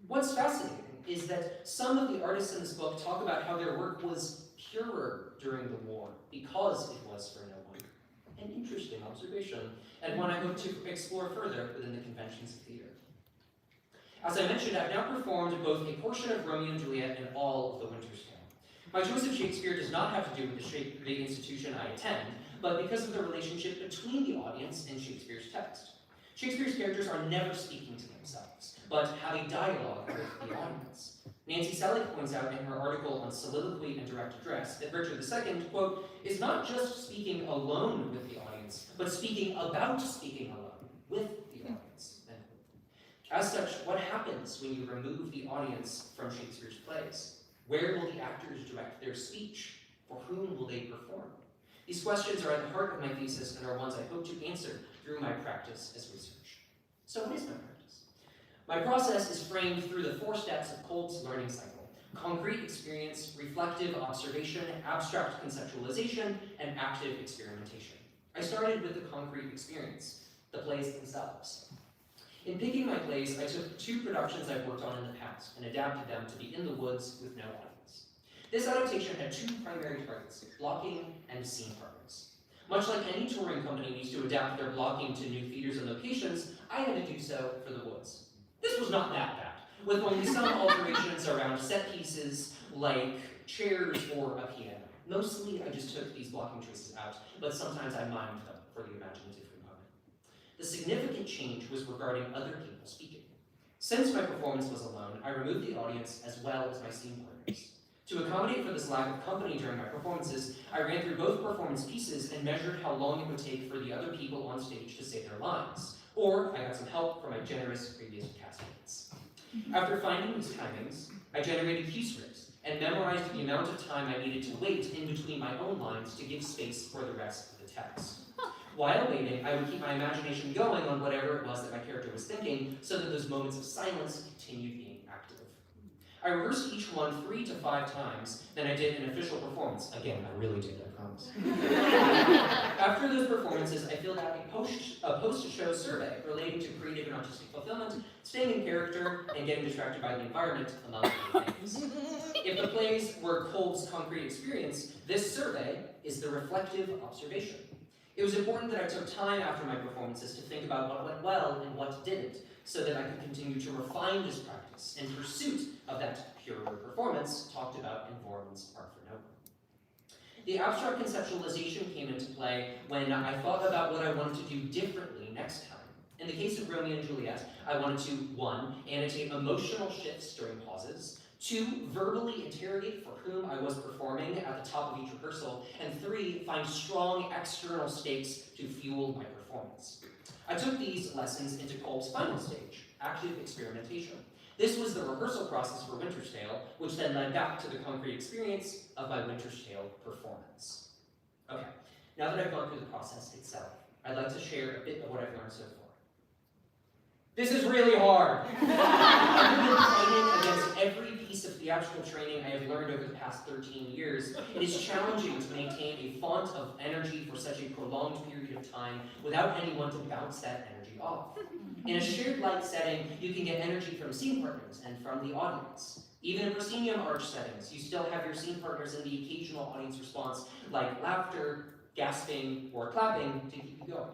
What's fascinating is that some of the artists in this book talk about how their work was purer during the war because it was for no one. An interesting observation, and one I hope to explore further within the conventions of theater. As I mentioned, I've now performed both a portion of Romeo and Juliet and all of The Winter's Tale. My choice of Shakespeare does not have to do with the institution I attend, but because of the relationship between the audience and Shakespeare's text. Shakespeare's characters are never speaking to themselves, but have a dialogue with the audience. Nancy Selig points out in her article on soliloquy and direct address that Richard II, quote, is not just speaking alone with the audience, but speaking about speaking alone with the audience, end quote. As such, what happens when you remove the audience from Shakespeare's plays? Where will the actors direct their speech? For whom will they perform? These questions are at the heart of my thesis and are ones I hope to answer through my practice as research. So what is my practice? My process is framed through the 4 steps of Kolb's learning cycle: concrete experience, reflective observation, abstract conceptualization, and active experimentation. I started with the concrete experience, the plays themselves. In picking my plays, I took 2 productions I've worked on in the past and adapted them to be in the woods with no audience. This adaptation had 2 primary targets: blocking and scene partners. Much like any touring company needs to adapt their blocking to new theaters and locations, I had to do so for the woods. This was not that bad, with only some alterations around set pieces like chairs or a piano. Mostly I just took these blocking choices out, but sometimes I mimed them for the imaginative component. The significant change was regarding other people speaking. Since my performance was alone, I removed the audience as well as my scene partners. To accommodate for this lack of company during my performances, I ran through both performance pieces and measured how long it would take for the other people on stage to say their lines. Or I got some help from my generous previous castmates. After finding these timings, I generated cue scripts and memorized the amount of time I needed to wait in between my own lines to give space for the rest of the text. While waiting, I would keep my imagination going on whatever it was that my character was thinking, so that those moments of silence continued being active. I rehearsed each one 3 to 5 times, then I did an official performance. Again, I really did, I promise. After those performances, I filled out a post-show survey relating to creative and artistic fulfillment, staying in character, and getting distracted by the environment, among other things. If the plays were Kolb's concrete experience, this survey is the reflective observation. It was important that I took time after my performances to think about what went well and what didn't, so that I could continue to refine this practice in pursuit of that purer performance talked about in Vorman's Art for No One. The abstract conceptualization came into play when I thought about what I wanted to do differently next time. In the case of Romeo and Juliet, I wanted to 1. Annotate emotional shifts during pauses, 2. Verbally interrogate for whom I was performing at the top of each rehearsal, and 3. Find strong external stakes to fuel my performance. I took these lessons into Kolb's final stage, active experimentation. This was the rehearsal process for Winter's Tale, which then led back to the concrete experience of my Winter's Tale performance. Okay, now that I've gone through the process itself, I'd like to share a bit of what I've learned so far. This is really hard. I've been fighting against every piece of theatrical training I have learned over the past 13 years. It is challenging to maintain a font of energy for such a prolonged period of time without anyone to bounce that energy off. In a shared light setting, you can get energy from scene partners and from the audience. Even in proscenium arch settings, you still have your scene partners and the occasional audience response, like laughter, gasping, or clapping to keep you going.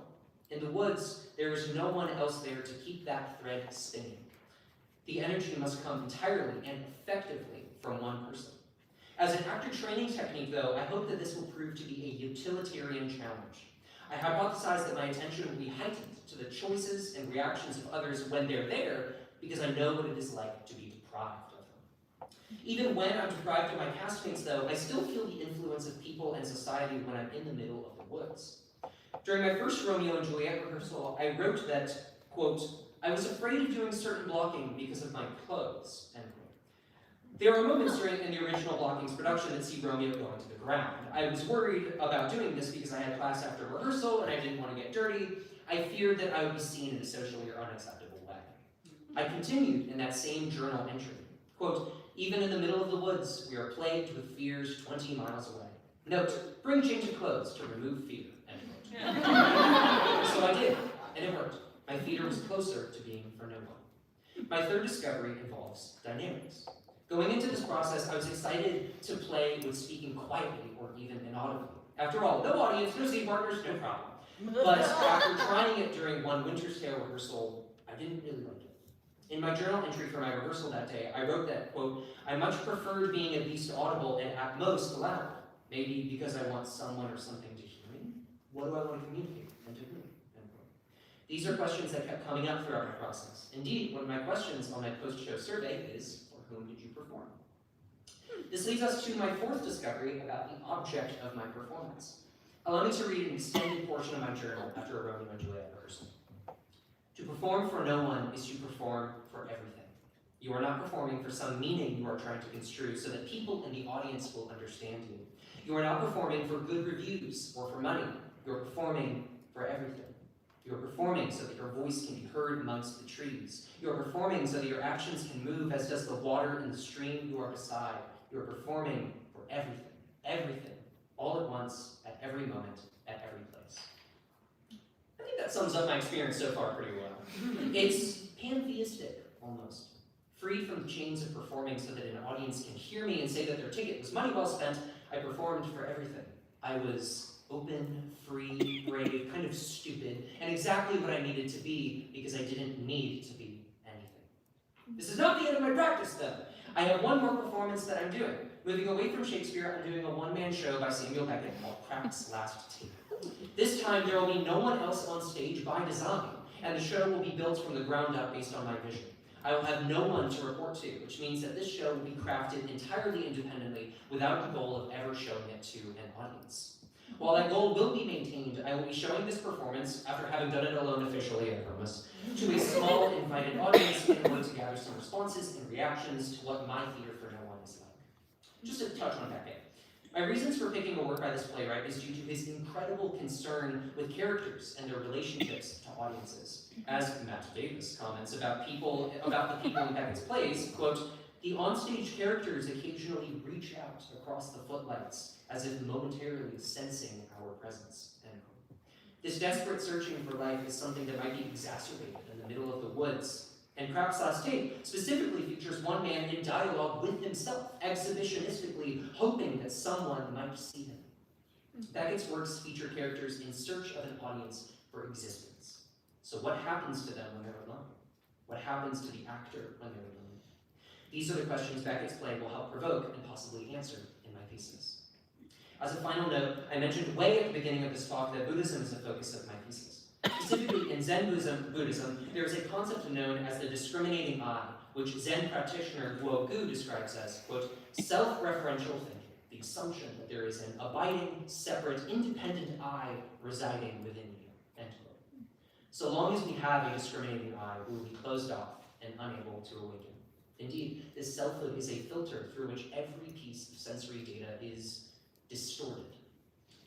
In the woods, there is no one else there to keep that thread spinning. The energy must come entirely and effectively from one person. As an actor training technique, though, I hope that this will prove to be a utilitarian challenge. I hypothesize that my attention will be heightened to the choices and reactions of others when they're there, because I know what it is like to be deprived of them. Even when I'm deprived of my castmates, though, I still feel the influence of people and society when I'm in the middle of the woods. During my first Romeo and Juliet rehearsal, I wrote that, quote, I was afraid of doing certain blocking because of my clothes, end quote. There are moments in the original Blocking's production that see Romeo going to the ground. I was worried about doing this because I had class after rehearsal and I didn't want to get dirty. I feared that I would be seen in a socially unacceptable way. I continued in that same journal entry. Quote, even in the middle of the woods, we are plagued with fears 20 miles away. Note, bring change of clothes to remove fear, end quote. So I did, and it worked. My theater was closer to being for no one. My third discovery involves dynamics. Going into this process, I was excited to play with speaking quietly or even inaudibly. After all, no audience, no scene partners, no problem. But after trying it during one Winter's Tale rehearsal, I didn't really like it. In my journal entry for my rehearsal that day, I wrote that, quote, I much preferred being at least audible and at most loud. Maybe because I want someone or something to hear me. What do I want to communicate and to whom? End quote. These are questions that kept coming up throughout my process. Indeed, one of my questions on my post-show survey is, for whom did you perform? This leads us to my fourth discovery about the object of my performance. Allow me to read an extended portion of my journal after a Romeo and Juliet rehearsal. To perform for no one is to perform for everything. You are not performing for some meaning you are trying to construe so that people in the audience will understand you. You are not performing for good reviews or for money. You are performing for everything. You are performing so that your voice can be heard amongst the trees. You are performing so that your actions can move as does the water in the stream you are beside. You are performing for everything, everything, all at once, at every moment, at every place. I think that sums up my experience so far pretty well. It's pantheistic, almost. Free from the chains of performing so that an audience can hear me and say that their ticket was money well spent, I performed for everything. I was open, free, brave, kind of stupid, and exactly what I needed to be because I didn't need to be anything. This is not the end of my practice, though. I have one more performance that I'm doing. Moving away from Shakespeare, I'm doing a one-man show by Samuel Beckett called Crack's Last Tape. This time, there will be no one else on stage by design, and the show will be built from the ground up based on my vision. I will have no one to report to, which means that this show will be crafted entirely independently without the goal of ever showing it to an audience. While that goal will be maintained, I will be showing this performance, after having done it alone officially, I promise, to a small invited audience in order to gather some responses and reactions to what my theater for no one is like. Just to touch on Beckett. My reasons for picking a work by this playwright is due to his incredible concern with characters and their relationships to audiences. As Matt Davis comments about the people in Beckett's plays, quote, the onstage characters occasionally reach out across the footlights as if momentarily sensing our presence, end quote. This desperate searching for life is something that might be exacerbated in the middle of the woods. And Crack's Last Tape specifically features one man in dialogue with himself, exhibitionistically hoping that someone might see him. Beckett's works feature characters in search of an audience for existence. So what happens to them when they're alone? What happens to the actor when they're alone? These are the questions Beckett's play will help provoke and possibly answer in my thesis. As a final note, I mentioned way at the beginning of this talk that Buddhism is the focus of my thesis. Specifically, in Zen Buddhism, there is a concept known as the discriminating I, which Zen practitioner Guo Gu describes as, quote, self-referential thinking, the assumption that there is an abiding, separate, independent I residing within you, end quote. So long as we have a discriminating I, we will be closed off and unable to awaken. Indeed, this selfhood is a filter through which every piece of sensory data is distorted.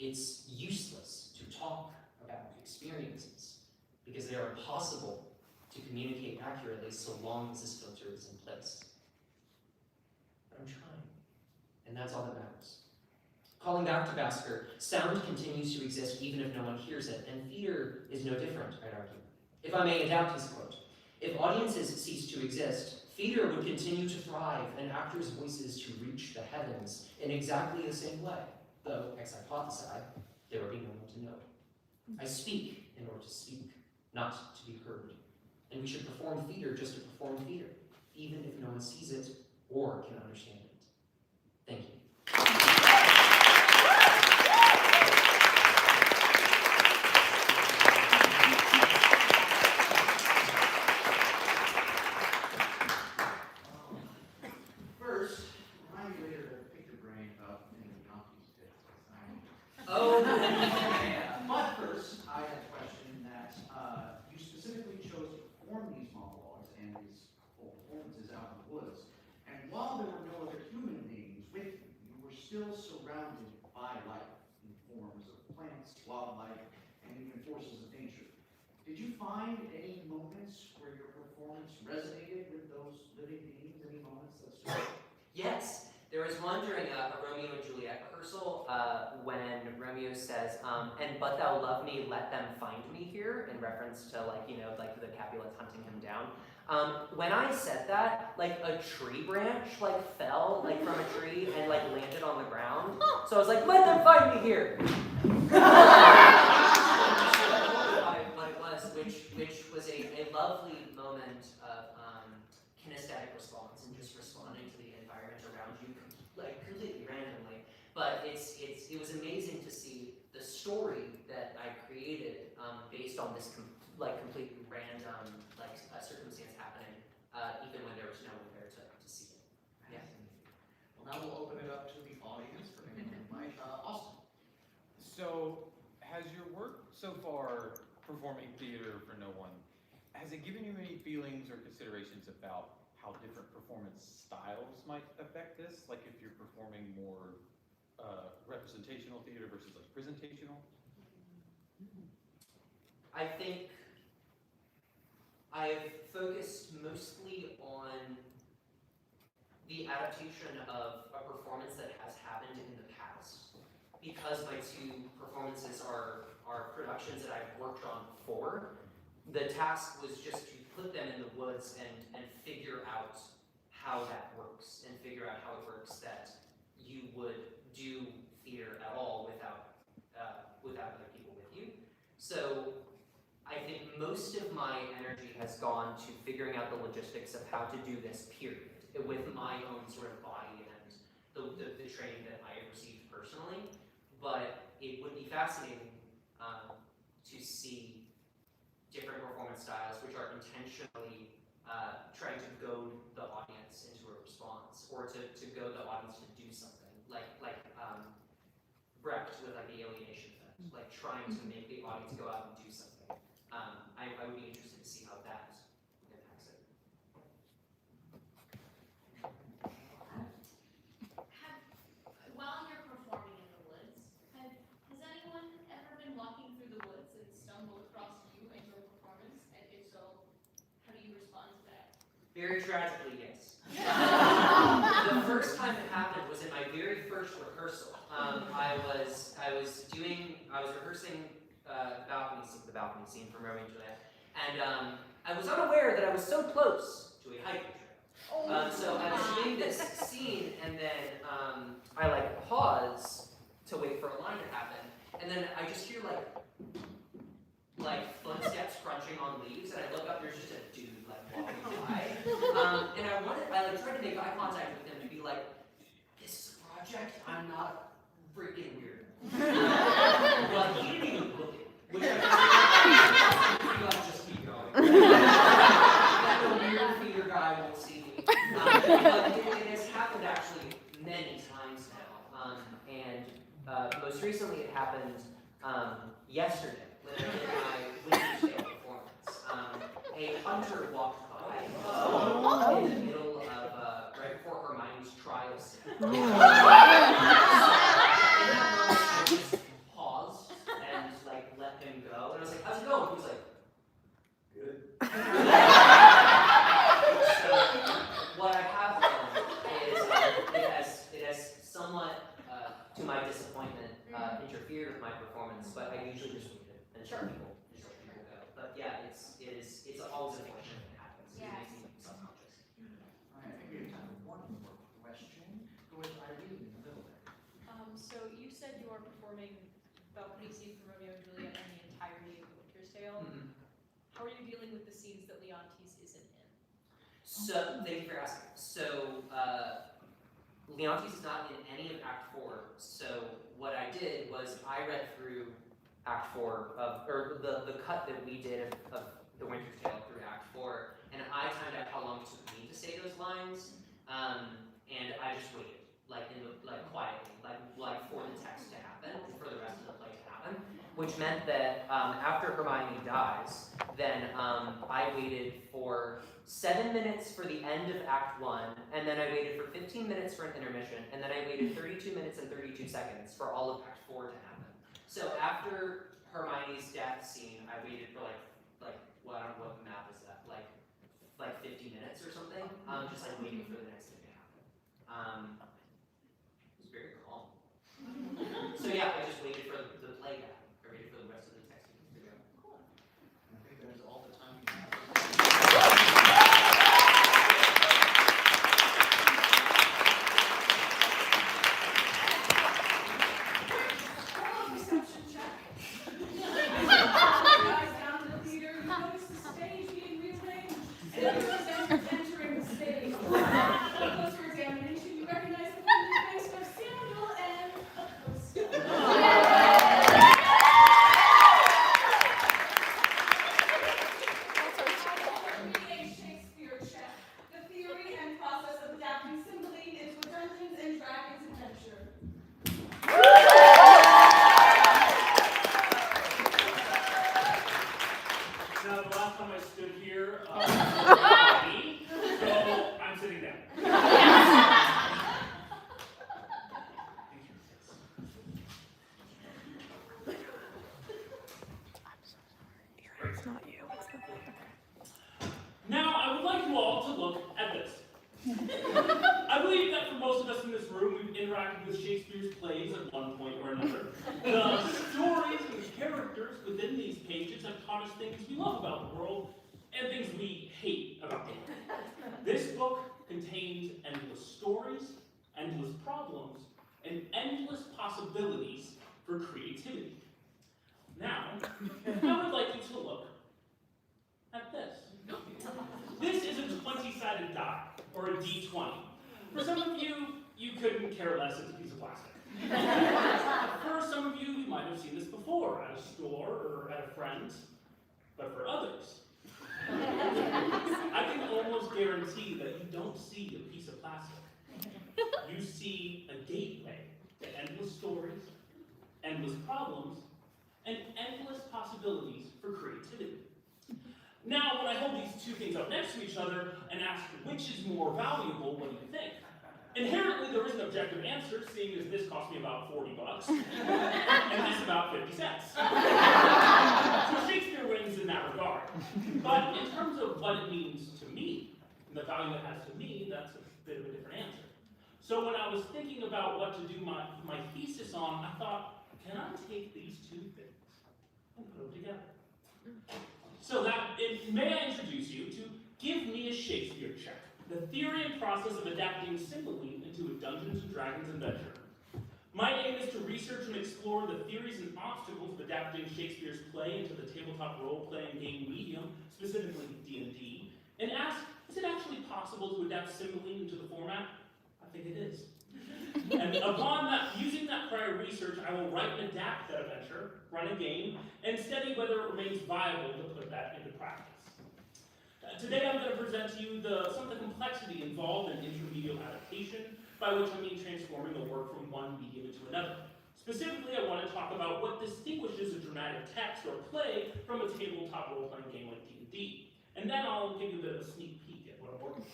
It's useless to talk about experiences because they are impossible to communicate accurately so long as this filter is in place. But I'm trying, and that's all that matters. Calling back to Basker, sound continues to exist even if no one hears it, and theater is no different, I'd argue. If I may adapt his quote, if audiences cease to exist, theater would continue to thrive and actors' voices to reach the heavens in exactly the same way, though, ex hypothesi, there would be no one to know. I speak in order to speak, not to be heard. And we should perform theater just to perform theater, even if no one sees it or can understand it. Thank you. First, remind me later to pick your brain up in the Yankees pit. Oh, But first, I had a question that you specifically chose to perform these monologues and these whole performances out in the woods. And while while there were no other human beings with you, you were still surrounded by life in forms of plants, wildlife, and even forces of nature. Did you find any moments where your performance resonated with those living beings? Any moments that stood out? Yes, there was one during a Romeo and Juliet rehearsal when Romeo says, and but thou love me, let them find me here, in reference to like the Capulets hunting him down. When I said that, like a tree branch like fell like from a tree and like landed on the ground. So I was like, let them find me here. Which was a lovely moment of kinesthetic response and just responding to the environment around you, like completely randomly. But it was amazing to see the story that I created based on this completely random circumstance happening, even when there was no one there to see it. Yeah. Well, now we'll open it up to the audience for anyone who might. Austin. So, has your work so far, performing theater for no one, has it given you any feelings or considerations about how different performance styles might affect this? Like if you're performing more representational theater versus like presentational? I think I've focused mostly on the adaptation of a performance that has happened in the past. Because my two performances are productions that I've worked on before, the task was just to put them in the woods and figure out how that works, and figure out how it works that you would do theater at all without other people with you. So I think most of my energy has gone to figuring out the logistics of how to do this period with my own sort of body and the training that I received personally. But it would be fascinating to see different performance styles which are intentionally trying to goad the audience into a response, or to goad the audience to do something, like Brecht with like the alienation effect, like trying to make the audience go out and do something. I would be interested to see how that impacts it. While you're performing in the woods, has anyone ever been walking through the woods and stumbled across you and your performance? And if so, how do you respond to that? Very tragically, yes. The first time it happened was in my very first rehearsal. I was rehearsing the balcony scene from Romeo and Juliet, and I was unaware that I was so close to a hiking trail. So I was doing this scene, and then I like pause to wait for a line to happen, and then I just hear like footsteps crunching on leaves, and I look up, there's just a dude like walking by, and I tried to make eye contact with him to be like, this is a project, I'm not freaking weird. But he didn't even look at me, which I just keep going. That the weird theater guy won't see me. But it has happened actually many times now, and most recently it happened yesterday when I did my Winter's Tale performance. A hunter walked by in the middle of right before Hermione's trial scene. In that moment, I just paused and like let him go, and I was like, "How's it going?" He was like, "Good." So what I have done is it has somewhat, to my disappointment, interfered with my performance, but I usually just leave it and let people go. But yeah, it's always unfortunate when it happens. It makes me self-conscious. All right, I think we have time for one more question. Go with Irene in the middle there. So you said you are performing balcony scene from Romeo and Juliet and the entirety of Winter's Tale. Mm-hmm. How are you dealing with the scenes that Leontes isn't in? So, thank you for asking. So, Leontes is not in any of Act 4. So, what I did was I read through Act 4 or the cut that we did of the Winter's Tale through Act 4, and I timed out how long it took me to say those lines, and I just waited, quietly, for the text to happen, for the rest of the play to happen, which meant that after Hermione dies, then I waited for 7 minutes for the end of Act 1, and then I waited for 15 minutes for an intermission, and then I waited 32 minutes and 32 seconds for all of Act 4 to happen. So after Hermione's death scene, I waited for well, I don't know what the math is at, like 50 minutes or something, just like waiting for the next thing to happen. It was very calm. So yeah, I just waited for the play to happen. I waited for the rest of the text to go. Cool. I think that is all the time we have. Perception check. Guys down in the theater, you notice the stage being rearranged, and you present entering the stage. On closer examination, you recognize the familiar face of Samuel and Acosta. Reading Shakespeare check. The theory and process of adapting Cymbeline into a Dungeons and Dragons adventure. Now, the last time I stood here, me, so I'm sitting down. It's not you, it's the Now, I would like you all to look at this. I believe that for most of us in this room, we've interacted with Shakespeare's plays at one point or another. The stories and characters within these pages have taught us things we love about the world and things we hate about the world. This book contains endless stories, endless problems, and endless possibilities for creativity. Now, I would like you to look at this. This is a 20-sided die, or a D20. For some of you, you couldn't care less, it's a piece of plastic. For some of you, you might have seen this before at a store or at a friend's, but for others, I can almost guarantee that you don't see a piece of plastic. You see a gateway to endless stories, endless problems, and endless possibilities for creativity. Now, when I hold these two things up next to each other and ask which is more valuable, what do you think? Inherently, there is an objective answer, seeing as this cost me about $40 and this about 50 cents. So Shakespeare wins in that regard. But in terms of what it means to me, and the value it has to me, that's a bit of a different answer. So when I was thinking about what to do my thesis on, I thought, can I take these two things and put them together? So may I introduce you to Give Me a Shakespeare Check, the theory and process of adapting Cymbeline into a Dungeons & Dragons adventure. My aim is to research and explore the theories and obstacles of adapting Shakespeare's play into the tabletop role-playing game medium, specifically D&D, and ask, is it actually possible to adapt Cymbeline into the format? I think it is. And upon that, using that prior research, I will write and adapt that adventure, run a game, and study whether it remains viable to put that into practice. Today I'm going to present to you some of the complexity involved in intermediate adaptation, by which I mean transforming a work from one medium into another. Specifically, I want to talk about what distinguishes a dramatic text or play from a tabletop role-playing game like D&D. And then I'll give you a bit of a sneak peek at what I'm working on.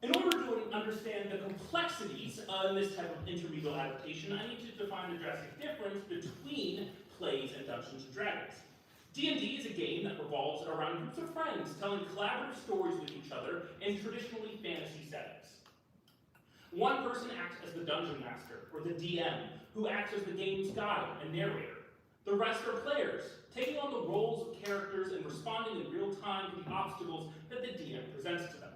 In order to understand the complexities in this type of intermediate adaptation, I need to define the drastic difference between plays and Dungeons & Dragons. D&D is a game that revolves around groups of friends telling collaborative stories with each other in traditionally fantasy settings. One person acts as the dungeon master, or the DM, who acts as the game's guide and narrator. The rest are players, taking on the roles of characters and responding in real time to the obstacles that the DM presents to them.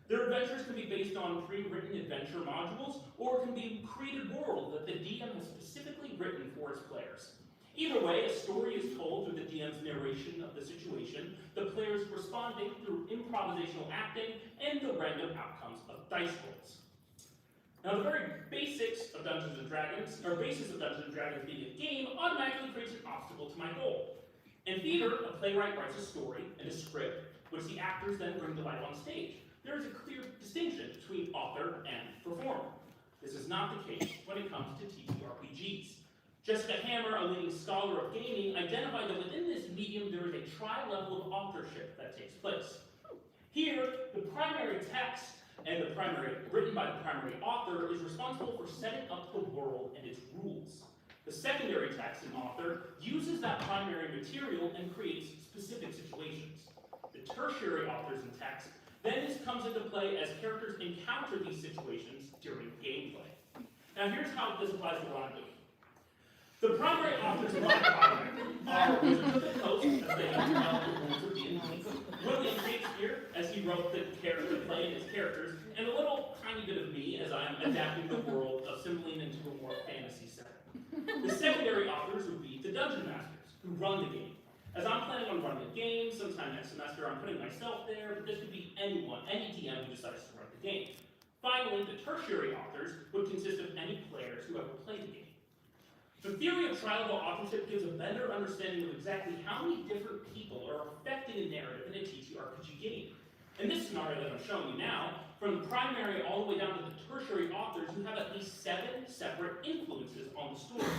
Their adventures can be based on pre-written adventure modules, or it can be a created world that the DM has specifically written for its players. Either way, a story is told through the DM's narration of the situation, the players responding through improvisational acting, and the random outcomes of dice rolls. Now, the very basics of Dungeons & Dragons, or basis of Dungeons & Dragons being a game, automatically creates an obstacle to my goal. In theater, a playwright writes a story and a script, which the actors then bring to life on stage. There is a clear distinction between author and performer. This is not the case when it comes to TTRPGs. Jessica Hammer, a leading scholar of gaming, identified that within this medium there is a tri-level of authorship that takes place. Here, the primary text and written by the primary author is responsible for setting up the world and its rules. The secondary text and author uses that primary material and creates specific situations. The tertiary authors and text then comes into play as characters encounter these situations during gameplay. Now here's how this applies to what I'm doing. The primary authors of my project are Wizards of the Coast, as they develop the rules of D&D, William Shakespeare, as he wrote the play and his characters, and a little tiny bit of me as I'm adapting the world of Cymbeline into a more fantasy setting. The secondary authors would be the Dungeon Masters, who run the game. As I'm planning on running a game sometime next semester, I'm putting myself there, but this could be anyone, any DM who decides to run the game. Finally, the tertiary authors would consist of any players who ever played the game. The theory of tri-level authorship gives a better understanding of exactly how many different people are affecting a narrative in a TTRPG game. In this scenario that I'm showing you now, from the primary all the way down to the tertiary authors, you have at least 7 separate influences on the story.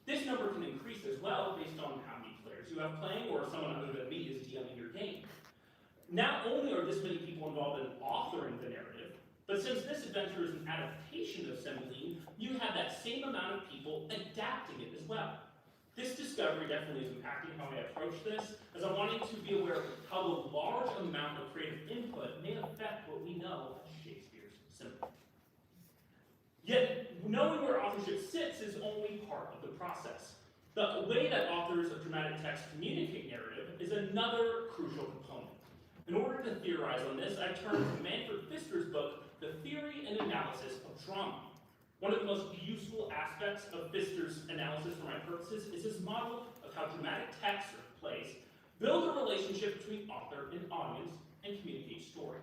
This number can increase as well based on how many players you have playing or if someone other than me is DMing your game. Not only are this many people involved in authoring the narrative, but since this adventure is an adaptation of Cymbeline, you have that same amount of people adapting it as well. This discovery definitely is impacting how I approach this, as I'm wanting to be aware of how the large amount of creative input may affect what we know as Shakespeare's Cymbeline. Yet, knowing where authorship sits is only part of the process. The way that authors of dramatic text communicate narrative is another crucial component. In order to theorize on this, I turned to Manfred Pfister's book, The Theory and Analysis of Drama. One of the most useful aspects of Pfister's analysis for my purposes is his model of how dramatic text or plays build a relationship between author and audience and communicate story.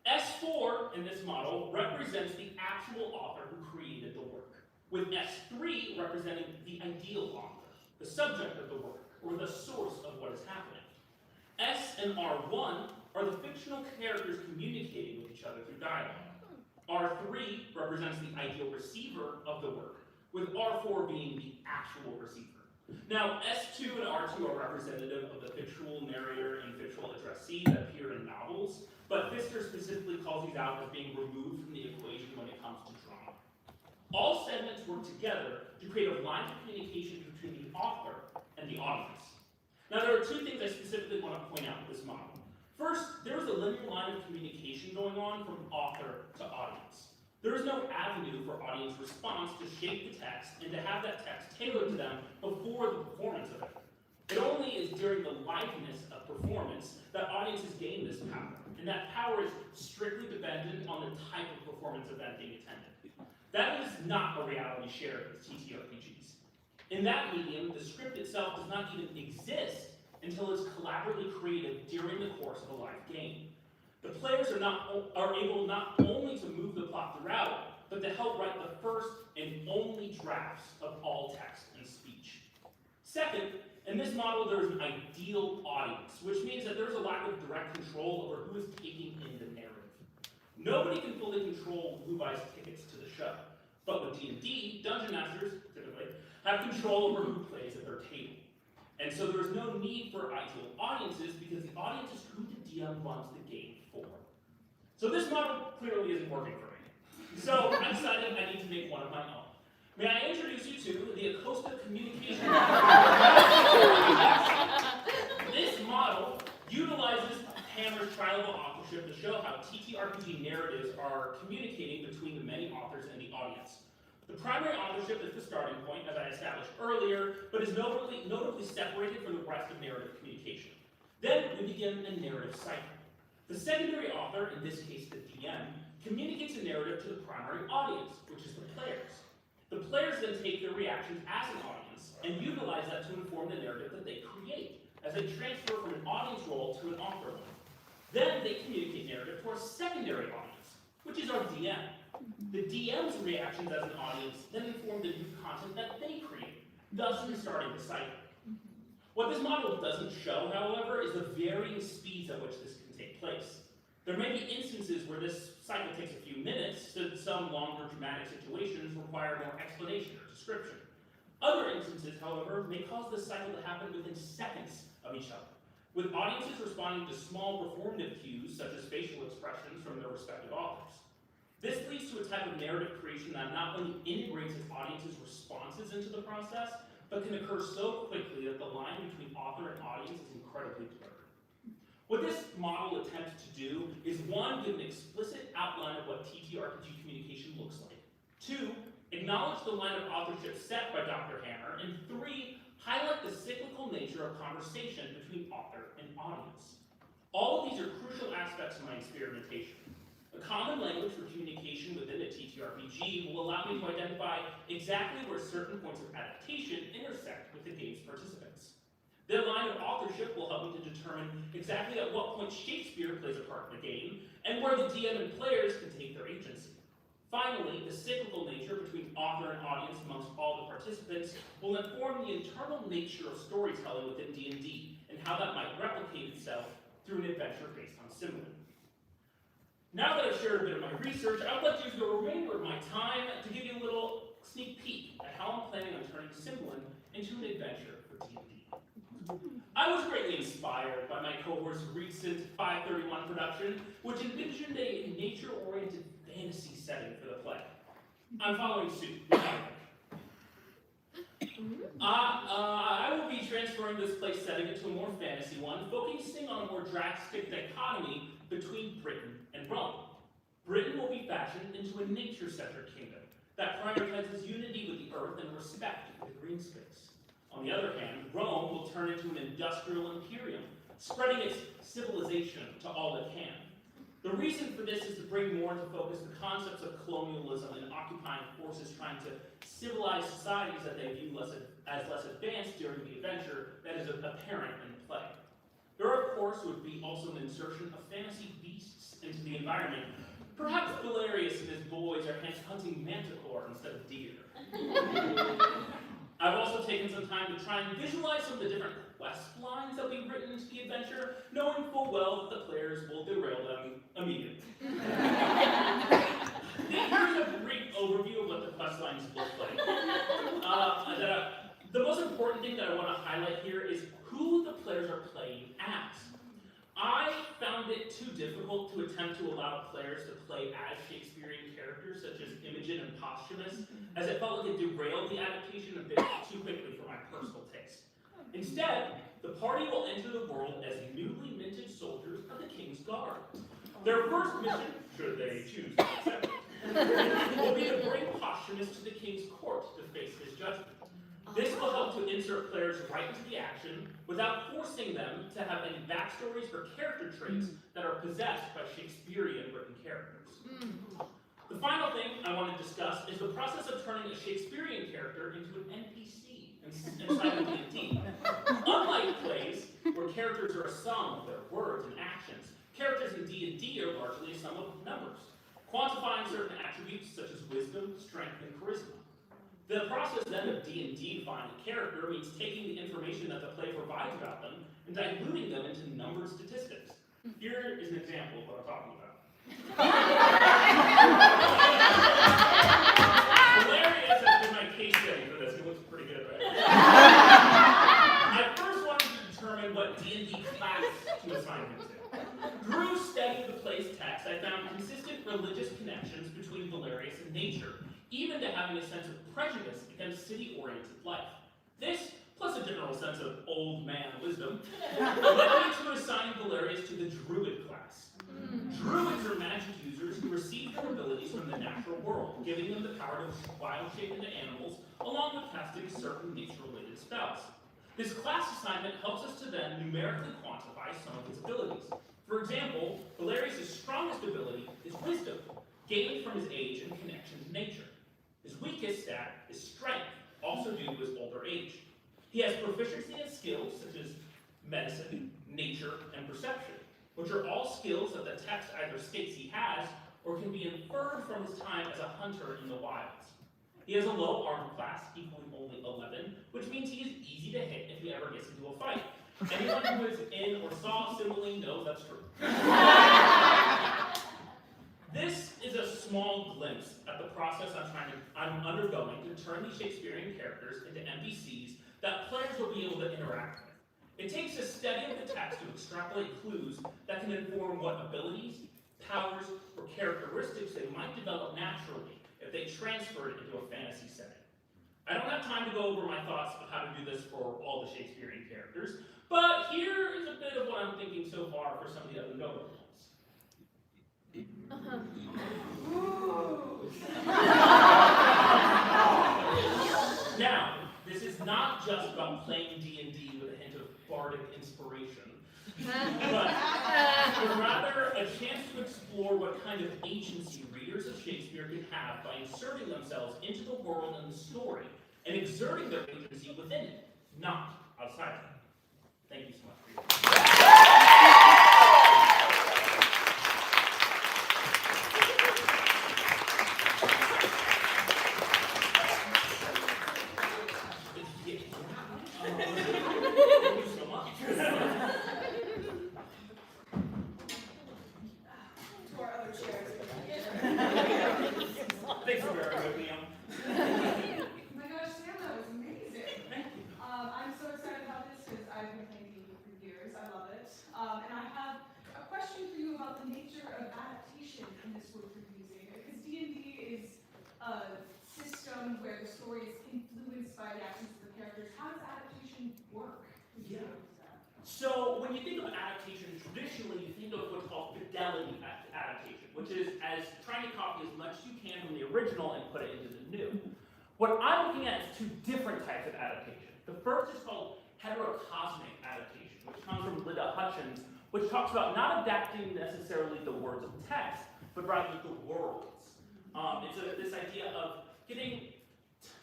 S4 in this model represents the actual author who created the work, with S3 representing the ideal author, the subject of the work, or the source of what is happening. S and R1 are the fictional characters communicating with each other through dialogue. R3 represents the ideal receiver of the work, with R4 being the actual receiver. Now, S2 and R2 are representative of the fictional narrator and fictional addressee that appear in novels, but Pfister specifically calls these out as being removed from the equation when it comes to drama. All segments work together to create a line of communication between the author and the audience. Now, there are 2 things I specifically want to point out with this model. First, there is a linear line of communication going on from author to audience. There is no avenue for audience response to shape the text and to have that text tailored to them before the performance of it. It only is during the liveness of performance that audiences gain this power, and that power is strictly dependent on the type of performance event being attended. That is not a reality shared with TTRPGs. In that medium, the script itself does not even exist until it's collaboratively created during the course of a live game. The players are able not only to move the plot throughout, but to help write the first and only drafts of all text and speech. Second, in this model there is an ideal audience, which means that there's a lack of direct control over who is taking in the narrative. Nobody can fully control who buys tickets to the show, but with D&D, Dungeon Masters, typically, have control over who plays at their table. And so there is no need for ideal audiences because the audience is who the DM runs the game for. So this model clearly isn't working for me. So I decided I need to make one of my own. May I introduce you to the Acosta communication This model utilizes Hammer's tri-level authorship to show how TTRPG narratives are communicating between the many authors and the audience. The primary authorship is the starting point, as I established earlier, but is notably separated from the rest of narrative communication. Then we begin a narrative cycle. The secondary author, in this case the DM, communicates a narrative to the primary audience, which is the players. The players then take their reactions as an audience and utilize that to inform the narrative that they create, as they transfer from an audience role to an author role. Then they communicate narrative to our secondary audience, which is our DM. The DM's reactions as an audience then inform the new content that they create, thus restarting the cycle. What this model doesn't show, however, is the varying speeds at which this can take place. There may be instances where this cycle takes a few minutes, since some longer dramatic situations require more explanation or description. Other instances, however, may cause this cycle to happen within seconds of each other, with audiences responding to small performative cues such as facial expressions from their respective authors. This leads to a type of narrative creation that not only integrates its audience's responses into the process, but can occur so quickly that the line between author and audience is incredibly blurred. What this model attempts to do is, one, give an explicit outline of what TTRPG communication looks like. Two, acknowledge the line of authorship set by Dr. Hammer. And three, highlight the cyclical nature of conversation between author and audience. All of these are crucial aspects of my experimentation. A common language for communication within a TTRPG will allow me to identify exactly where certain points of adaptation intersect with the game's participants. Their line of authorship will help me to determine exactly at what point Shakespeare plays a part in the game, and where the DM and players can take their agency. Finally, the cyclical nature between author and audience amongst all the participants will inform the internal nature of storytelling within D&D, and how that might replicate itself through an adventure based on Simile. Now that I've shared a bit of my research, I would like to use the remainder of my time to give you a little sneak peek at how I'm planning on turning Simile into an adventure for D&D. I was greatly inspired by my cohort's recent 531 production, which envisioned a nature-oriented fantasy setting for the play. I'm following suit. I will be transferring this play setting into a more fantasy one, focusing on a more drastic dichotomy between Britain and Rome. Britain will be fashioned into a nature-centered kingdom that prioritizes unity with the earth and respect for the green space. On the other hand, Rome will turn into an industrial imperium, spreading its civilization to all it can. The reason for this is to bring more into focus the concepts of colonialism and occupying forces trying to civilize societies that they view as less advanced during the adventure that is apparent in the play. There, of course, would be also an insertion of fantasy beasts into the environment. Perhaps Valerius and his boys are hunting manticore instead of deer. I've also taken some time to try and visualize some of the different quest lines that we've written into the adventure, knowing full well that the players will derail them immediately. Here's a brief overview of what the quest lines look like. The most important thing that I want to highlight here is who the players are playing as. I found it too difficult to attempt to allow players to play as Shakespearean characters such as Imogen and Posthumus, as it felt like it derailed the adaptation a bit too quickly for my personal taste. Instead, the party will enter the world as newly minted soldiers of the King's Guard. Their first mission, should they choose to accept it, will be to bring Posthumus to the King's court to face his judgment. This will help to insert players right into the action without forcing them to have any backstories or character traits that are possessed by Shakespearean written characters. The final thing I want to discuss is the process of turning a Shakespearean character into an NPC inside of D&D. Unlike plays, where characters are a sum of their words and actions, characters in D&D are largely a sum of numbers, quantifying certain attributes such as wisdom, strength, and charisma. The process then of D&D defining a character means taking the information that the play provides about them and diluting them into numbered statistics. Here is an example of what I'm talking about. Hilarious has been my case study for this. It looks pretty good, right? I first wanted to determine what D&D class to assign him to. Through studying the play's text, I found consistent religious connections between Valerius and nature, even to having a sense of prejudice against city-oriented life. This, plus a general sense of old man wisdom, led me to assign Valerius to the Druid class. Druids are magic users who receive their abilities from the natural world, giving them the power to wild shape into animals, along with casting certain nature-related spells. This class assignment helps us to then numerically quantify some of its abilities. For example, Valerius' strongest ability is wisdom, gained from his age and connection to nature. His weakest stat is strength, also due to his older age. He has proficiency in skills such as medicine, nature, and perception, which are all skills that the text either states he has or can be inferred from his time as a hunter in the wilds. He has a low armor class, equaling only 11, which means he is easy to hit if he ever gets into a fight. Anyone who is in or saw Simile knows that's true. This is a small glimpse at the process I'm undergoing to turn these Shakespearean characters into NPCs that players will be able to interact with. It takes a study of the text to extrapolate clues that can inform what abilities, powers, or characteristics they might develop naturally if they transfer it into a fantasy setting. I don't have time to go over my thoughts of how to do this for all the Shakespearean characters, but here is a bit of what I'm thinking so far for some of the other notable ones. Now, this is not just about playing D&D with a hint of bardic inspiration, but rather a chance to explore what kind of agency readers of Shakespeare can have by inserting themselves into the world and the story, and exerting their agency within it, not outside of it. Thank you so much for your time. So when you think of adaptation, traditionally you think of what's called fidelity adaptation, which is as trying to copy as much as you can from the original and put it into the new. What I'm looking at is two different types of adaptation. The first is called heterocosmic adaptation, which comes from Lyda Hutchins, which talks about not adapting necessarily the words of text, but rather the worlds. It's this idea of getting,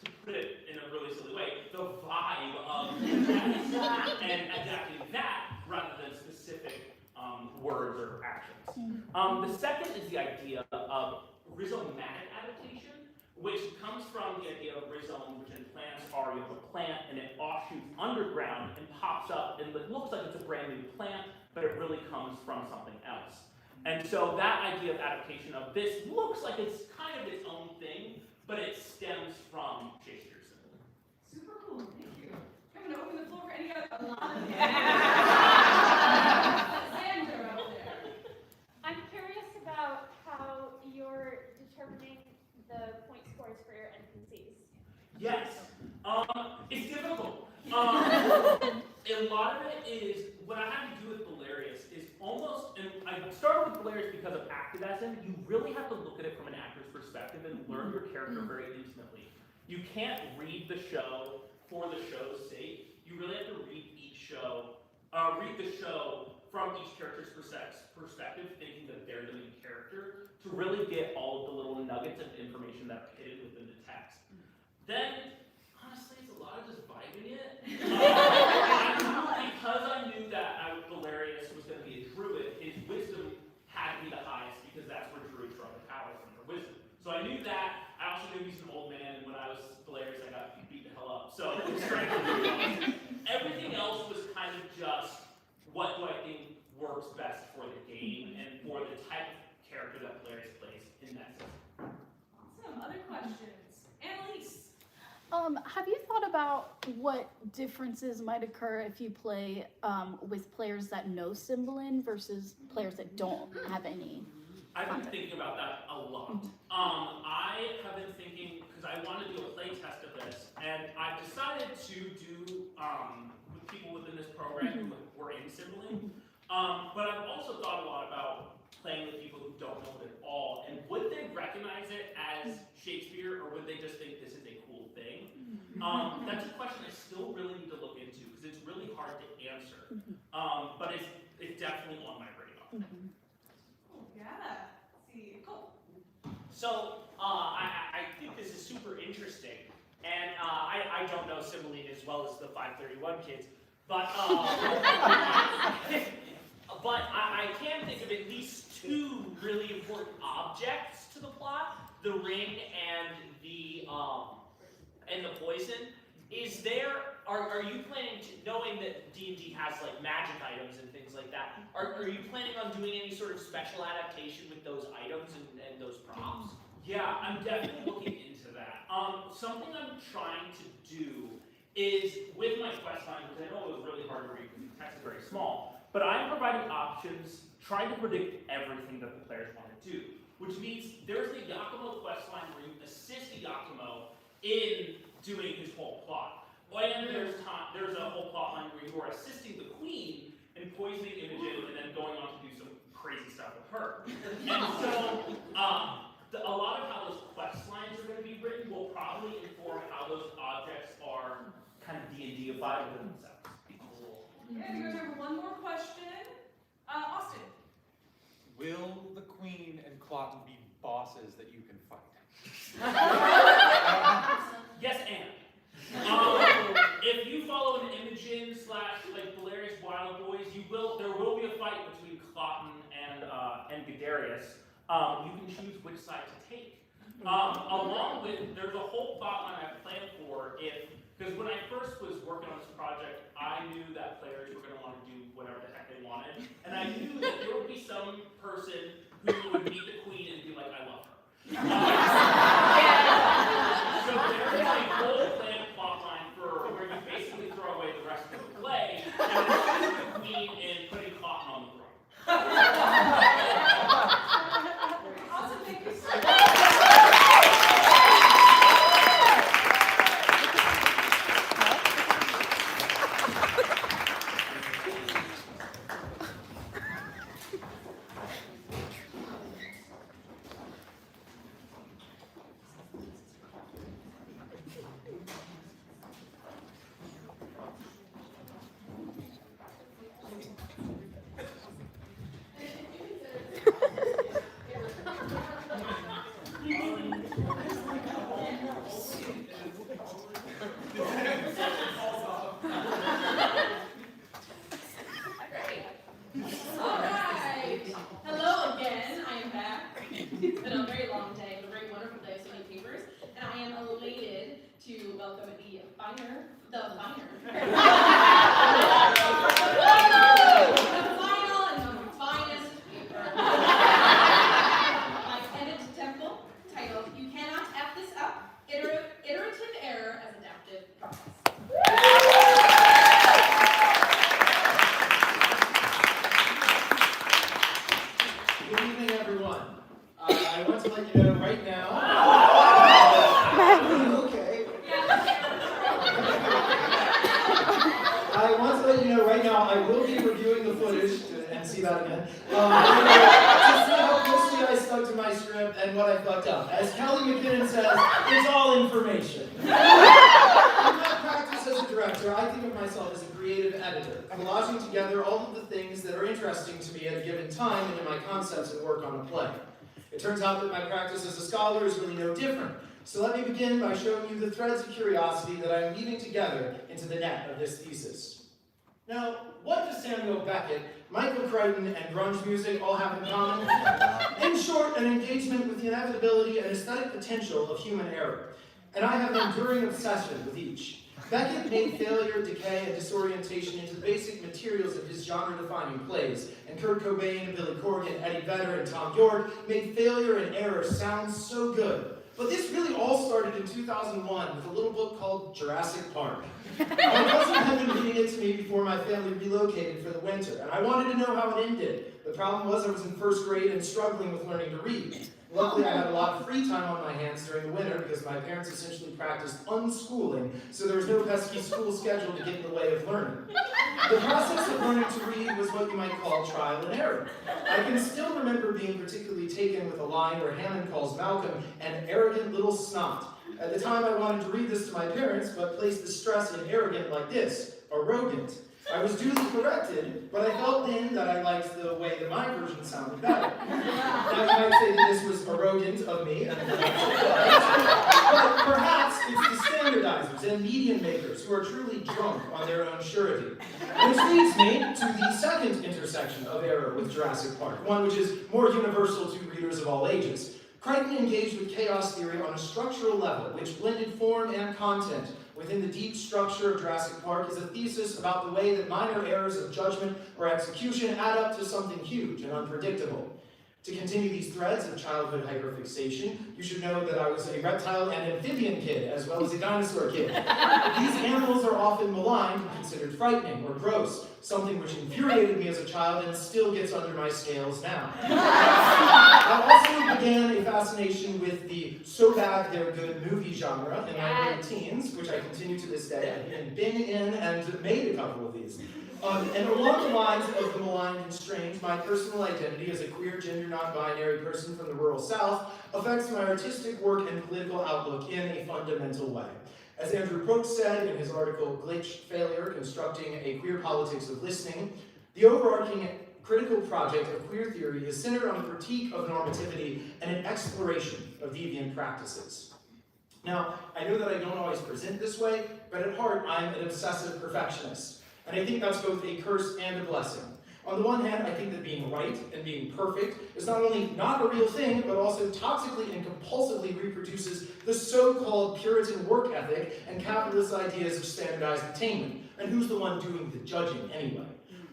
to put it in a really silly way, the vibe of the text and adapting that rather than specific words or actions. The second is the idea of rhizomatic adaptation, which comes from the idea of rhizome, which in plants are, you have a plant and it offshoots underground and pops up and it looks like it's a brand new plant, but it really comes from something else. And so that idea of adaptation of this looks like it's kind of its own thing, but it stems from Shakespeare's simile. Super cool, thank you. I'm gonna open the floor for any other Sandra out there. I'm curious about how you're determining the point scores for your NPCs. Yes, it's difficult. A lot of it is, what I had to do with Valerius is almost, and I started with Valerius because of activism, you really have to look at it from an actor's perspective and learn your character very intimately. You can't read the show for the show's sake. You really have to read the show from each character's perspective, thinking that they're the main character, to really get all of the little nuggets of information that are hidden within the text. Then, honestly, it's a lot of just vibing it. Because I knew that Valerius was going to be a druid, his wisdom had to be the highest because that's where druids draw their power from, their wisdom. So I knew that. I also knew he's an old man, and when I was Valerius, I got beat the hell up. So strength really awesome. Everything else was kind of just, what do I think works best for the game and for the type of character that Valerius plays in that system. Awesome, other questions? Annalise. Have you thought about what differences might occur if you play with players that know Cymbeline versus players that don't have any? I've been thinking about that a lot. I have been thinking, because I want to do a play test of this, and I've decided to do with people within this program who were in Cymbeline. But I've also thought a lot about playing with people who don't know it at all, and would they recognize it as Shakespeare, or would they just think this is a cool thing? That's a question I still really need to look into, because it's really hard to answer. But it's definitely on my radar. Cool, yeah. See, cool. So, I think this is super interesting, and I don't know Cymbeline as well as the 531 kids, but but I can think of at least two really important objects to the plot: the ring and the poison are you planning to, knowing that D&D has like magic items and things like that, are you planning on doing any sort of special adaptation with those items and those props? Yeah, I'm definitely looking into that. Something I'm trying to do is, with my quest line, because I know it was really hard to read because the text is very small, but I'm providing options, trying to predict everything that the players want to do, which means there's the Yakumo quest line where you assist the Yakumo in doing his whole plot. And there's a whole plot line where you are assisting the queen in poisoning Imogen and then going on to do some crazy stuff with her. And so, a lot of how those quest lines are going to be written will probably inform how those objects are kind of D&D-ified within themselves. Cool. Okay, we have time for one more question. Austin. Will the Queen and Clotten be bosses that you can fight? Yes, and. If you follow an Imogen / like Valerius Wild Boys, there will be a fight between Clotten and Gadarius. You can choose which side to take. Along with, there's a whole plot line I planned for because when I first was working on this project, I knew that players were going to want to do whatever the heck they wanted, and I knew that there would be some person who would meet the queen and be like, I love her. So there's a whole planned plot line for where you basically throw away the rest of the play and assist the queen in putting Cotton on the throne. Awesome, thank you so much. Emmet Temple, titled "You Cannot F This Up: Iterative Error as Adaptive Process." Good evening, everyone. I want to let you know right now. Okay. I want to let you know right now. I will be reviewing the footage and see that again. To see how closely I stuck to my script and what I fucked up. As Kelly McKinnon says, it's all information. In my practice as a director, I think of myself as a creative editor, collaging together all of the things that are interesting to me at a given time into my concepts and work on a play. It turns out that my practice as a scholar is really no different. So let me begin by showing you the threads of curiosity that I'm weaving together into the net of this thesis. Now, what does Samuel Beckett, Michael Crichton, and grunge music all have in common? In short, an engagement with the inevitability and aesthetic potential of human error. And I have an enduring obsession with each. Beckett made failure, decay, and disorientation into the basic materials of his genre-defining plays, and Kurt Cobain, Billy Corgan, Eddie Vedder, and Tom York made failure and error sound so good. But this really all started in 2001 with a little book called Jurassic Park. My cousin had been reading it to me before my family relocated for the winter, and I wanted to know how it ended. The problem was I was in first grade and struggling with learning to read. Luckily, I had a lot of free time on my hands during the winter because my parents essentially practiced unschooling, so there was no pesky school schedule to get in the way of learning. The process of learning to read was what you might call trial and error. I can still remember being particularly taken with a line where Hammond calls Malcolm an arrogant little snot. At the time, I wanted to read this to my parents, but placed the stress in arrogant like this, arrogant. I was duly corrected, but I felt then that I liked the way that my version sounded better. Now you might say that this was arrogant of me, and but perhaps it's the standardizers and median makers who are truly drunk on their own surety. Which leads me to the second intersection of error with Jurassic Park, one which is more universal to readers of all ages. Crichton engaged with chaos theory on a structural level, which blended form and content within the deep structure of Jurassic Park is a thesis about the way that minor errors of judgment or execution add up to something huge and unpredictable. To continue these threads of childhood hyperfixation, you should know that I was a reptile and amphibian kid, as well as a dinosaur kid. These animals are often maligned and considered frightening or gross, something which infuriated me as a child and still gets under my scales now. I also began a fascination with the so bad they're good movie genre in my early teens, which I continue to this day. I've even been in and made a couple of these. And along the lines of the maligned and strange, my personal identity as a queer, gender non-binary person from the rural South affects my artistic work and political outlook in a fundamental way. As Andrew Brooks said in his article, Glitch Failure, Constructing a Queer Politics of Listening, the overarching critical project of queer theory is centered on a critique of normativity and an exploration of deviant practices. Now, I know that I don't always present this way, but at heart, I'm an obsessive perfectionist. And I think that's both a curse and a blessing. On the one hand, I think that being right and being perfect is not only not a real thing, but also toxically and compulsively reproduces the so-called Puritan work ethic and capitalist ideas of standardized attainment. And who's the one doing the judging anyway?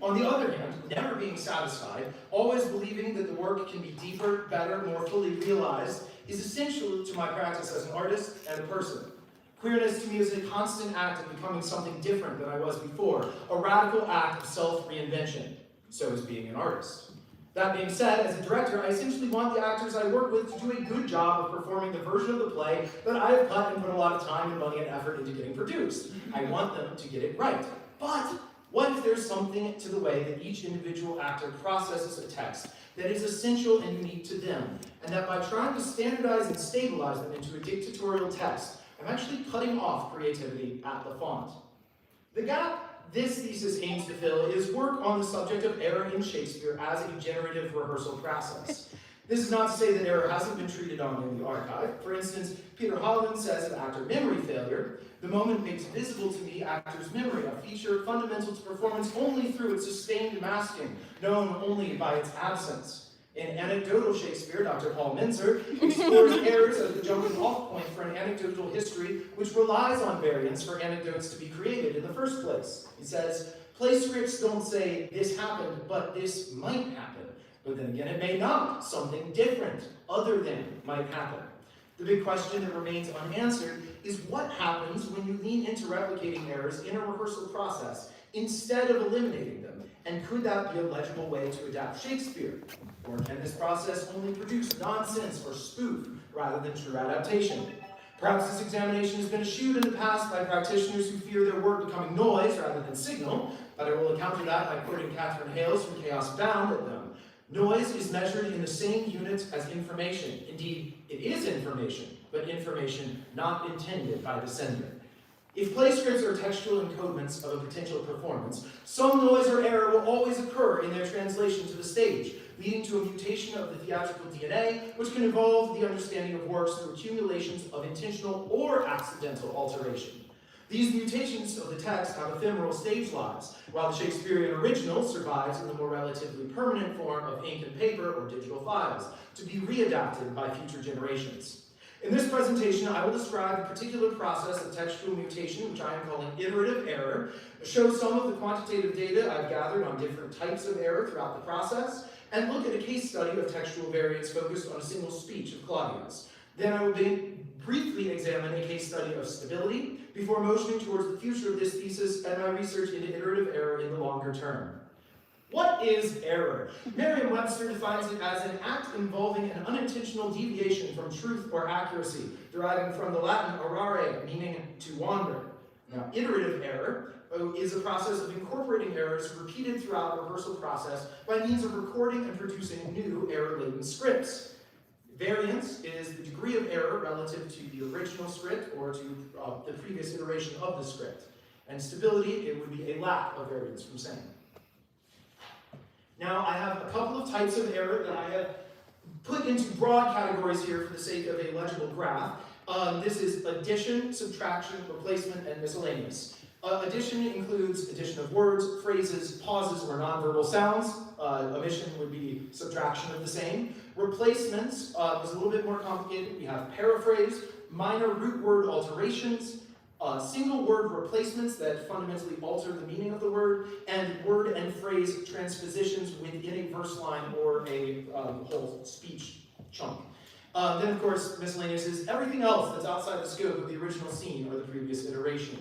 On the other hand, never being satisfied, always believing that the work can be deeper, better, more fully realized, is essential to my practice as an artist and a person. Queerness to me is a constant act of becoming something different than I was before, a radical act of self-reinvention. So is being an artist. That being said, as a director, I essentially want the actors I work with to do a good job of performing the version of the play that I have cut and put a lot of time and money and effort into getting produced. I want them to get it right. But what if there's something to the way that each individual actor processes a text that is essential and unique to them, and that by trying to standardize and stabilize them into a dictatorial text, I'm actually cutting off creativity at the font. The gap this thesis aims to fill is work on the subject of error in Shakespeare as a generative rehearsal process. This is not to say that error hasn't been treated on in the archive. For instance, Peter Holland says of actor memory failure, the moment makes visible to me actor's memory, a feature fundamental to performance only through its sustained masking, known only by its absence. In Anecdotal Shakespeare, Dr. Paul Minzer explores errors as the jumping-off point for an anecdotal history which relies on variants for anecdotes to be created in the first place. He says, play scripts don't say, this happened, but this might happen. But then again, it may not. Something different, other than, might happen. The big question that remains unanswered is what happens when you lean into replicating errors in a rehearsal process instead of eliminating them? And could that be a legible way to adapt Shakespeare? Or can this process only produce nonsense or spoof rather than true adaptation? Perhaps this examination has been eschewed in the past by practitioners who fear their work becoming noise rather than signal, but I will counter that by quoting Catherine Hales from Chaos Bound at them. Noise is measured in the same units as information. Indeed, it is information, but information not intended by the sender. If play scripts are textual encodements of a potential performance, some noise or error will always occur in their translation to the stage, leading to a mutation of the theatrical DNA, which can involve the understanding of works through accumulations of intentional or accidental alteration. These mutations of the text have ephemeral stage lives, while the Shakespearean original survives in the more relatively permanent form of ink and paper or digital files, to be readapted by future generations. In this presentation, I will describe a particular process of textual mutation, which I am calling iterative error, show some of the quantitative data I've gathered on different types of error throughout the process, and look at a case study of textual variance focused on a single speech of Claudia's. Then I will briefly examine a case study of stability, before motioning towards the future of this thesis and my research into iterative error in the longer term. What is error? Merriam-Webster defines it as an act involving an unintentional deviation from truth or accuracy, deriving from the Latin errare, meaning to wander. Now, iterative error is a process of incorporating errors repeated throughout the rehearsal process by means of recording and producing new error-laden scripts. Variance is the degree of error relative to the original script or to the previous iteration of the script. And stability, it would be a lack of variance from same. Now, I have a couple of types of error that I have put into broad categories here for the sake of a legible graph. This is addition, subtraction, replacement, and miscellaneous. Addition includes addition of words, phrases, pauses, or nonverbal sounds. Omission would be subtraction of the same. Replacements was a little bit more complicated. We have paraphrase, minor root word alterations, single word replacements that fundamentally alter the meaning of the word, and word and phrase transpositions within a verse line or a whole speech chunk. Then, of course, miscellaneous is everything else that's outside the scope of the original scene or the previous iteration.